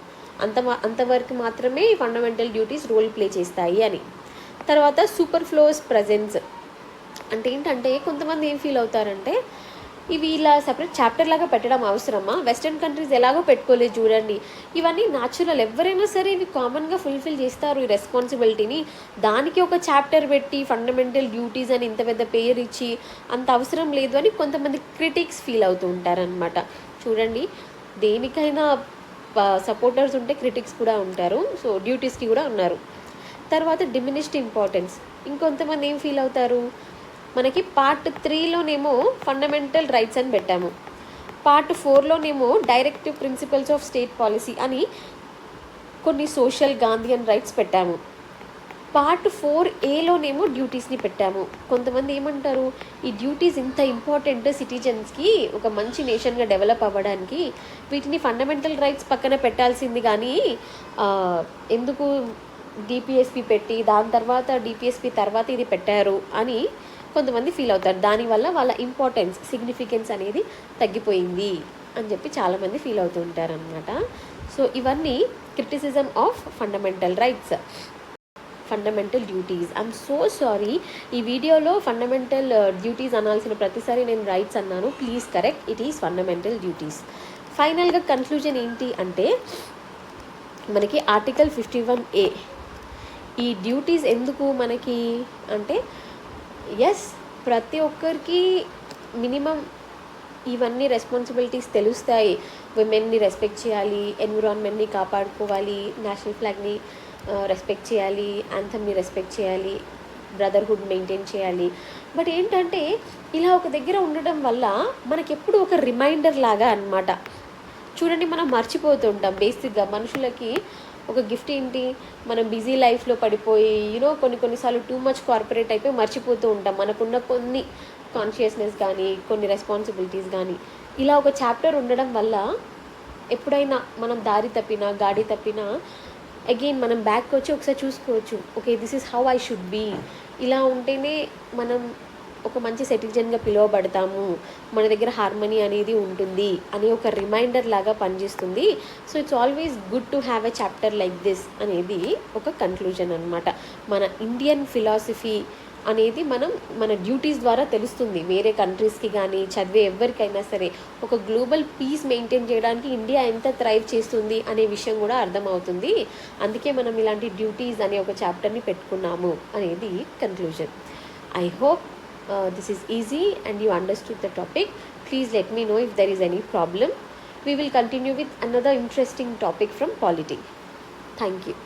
అంతవరకు మాత్రమే ఈ ఫండమెంటల్ డ్యూటీస్ రోల్ ప్లే చేస్తాయి అని. తర్వాత సూపర్ ఫ్లోస్ ప్రజెన్స్ అంటే ఏంటంటే, కొంతమంది ఏం ఫీల్ అవుతారంటే, ఇవి ఇలా సపరేట్ చాప్టర్ లాగా పెట్టడం అవసరమా? వెస్ట్రన్ కంట్రీస్ ఎలాగో పెట్టుకోలేదు చూడండి, ఇవన్నీ న్యాచురల్, ఎవరైనా సరే ఇవి కామన్గా ఫుల్ఫిల్ చేస్తారు ఈ రెస్పాన్సిబిలిటీని. దానికి ఒక చాప్టర్ పెట్టి ఫండమెంటల్ డ్యూటీస్ అని ఇంత పెద్ద పేరు ఇచ్చి అంత అవసరం లేదు అని కొంతమంది క్రిటిక్స్ ఫీల్ అవుతూ ఉంటారనమాట. చూడండి, దేనికైనా సపోర్టర్స్ ఉంటే క్రిటిక్స్ కూడా ఉంటారు. సో డ్యూటీస్కి కూడా ఉన్నారు. తర్వాత డిమినిష్డ్ ఇంపార్టెన్స్. ఇంకొంతమంది ఏం ఫీల్ అవుతారు, మనకి పార్ట్ 3లోనేమో ఫండమెంటల్ రైట్స్ అని పెట్టాము, పార్ట్ 4లోనేమో directive principles of state policy అని కొన్ని సోషల్ గాంధీయన్ రైట్స్ పెట్టాము. పార్ట్ 4Aలోనేమో డ్యూటీస్ని పెట్టాము. కొంతమంది ఏమంటారు, ఈ డ్యూటీస్ ఇంత ఇంపార్టెంట్ సిటిజన్స్కి, ఒక మంచి నేషన్గా డెవలప్ అవ్వడానికి, వీటిని ఫండమెంటల్ రైట్స్ పక్కన పెట్టాల్సింది కానీ ఎందుకు డిపిఎస్పి పెట్టి దాని తర్వాత డిపిఎస్పి తర్వాత ఇది పెట్టారు అని కొంతమంది ఫీల్ అవుతారు. దానివల్ల వాళ్ళ ఇంపార్టెన్స్, సిగ్నిఫికెన్స్ అనేది తగ్గిపోయింది అని చెప్పి చాలామంది ఫీల్ అవుతూ ఉంటారు అనమాట. సో ఇవన్నీ criticism of fundamental rights, fundamental duties. I'm so sorry, ఈ వీడియోలో ఫండమెంటల్ డ్యూటీస్ అనాల్సిన ప్రతిసారి నేను రైట్స్ అన్నాను. Please correct, it is fundamental duties. ఫైనల్గా కన్క్లూజన్ ఏంటి అంటే, మనకి ఆర్టికల్ 51A, ఈ డ్యూటీస్ ఎందుకు మనకి అంటే, ఎస్ ప్రతి ఒక్కరికి మినిమం ఇవన్నీ రెస్పాన్సిబిలిటీస్ తెలుస్తాయి. విమెన్ని రెస్పెక్ట్ చేయాలి, ఎన్విరాన్మెంట్ని కాపాడుకోవాలి, నేషనల్ ఫ్లాగ్ని రెస్పెక్ట్ చేయాలి, యాంథమ్ని రెస్పెక్ట్ చేయాలి, బ్రదర్హుడ్ మెయింటైన్ చేయాలి. బట్ ఏంటంటే ఇలా ఒక దగ్గర ఉండడం వల్ల మనకెప్పుడు ఒక రిమైండర్ లాగా అన్నమాట. చూడండి, మనం మర్చిపోతుంటాం బేసిక్గా. మనుషులకి ఒక గిఫ్ట్ ఏంటి, మనం బిజీ లైఫ్లో పడిపోయి కొన్నిసార్లు టూ మచ్ కార్పొరేట్ అయిపోయి మర్చిపోతూ ఉంటాం మనకున్న కొన్ని కాన్షియస్నెస్ కానీ, కొన్ని రెస్పాన్సిబిలిటీస్ కానీ. ఇలా ఒక చాప్టర్ ఉండడం వల్ల ఎప్పుడైనా మనం దారి తప్పినా, గాడి తప్పినా అగైన్ మనం బ్యాక్ వచ్చి ఒకసారి చూసుకోవచ్చు. Okay, this is how I should be. ఇలా ఉంటేనే మనం ఒక మంచి సిటిజన్గా పిలువబడతాము, మన దగ్గర హార్మనీ అనేది ఉంటుంది అని ఒక రిమైండర్ లాగా పనిచేస్తుంది. So it's always good to have a chapter like this అనేది ఒక కన్క్లూజన్ అనమాట. మన ఇండియన్ ఫిలాసఫీ అనేది మన డ్యూటీస్ ద్వారా తెలుస్తుంది. వేరే కంట్రీస్కి కానీ చదివే ఎవరికైనా సరే ఒక గ్లోబల్ పీస్ మెయింటైన్ చేయడానికి ఇండియా ఎంత థ్రైవ్ చేస్తుంది అనే విషయం కూడా అర్థమవుతుంది. అందుకే మనం ఇలాంటి డ్యూటీస్ అనే ఒక చాప్టర్ని పెట్టుకున్నాము అనేది conclusion. I hope this is easy and you understood the topic. Please let me know if there is any problem. We will continue with another interesting topic from polity. Thank you.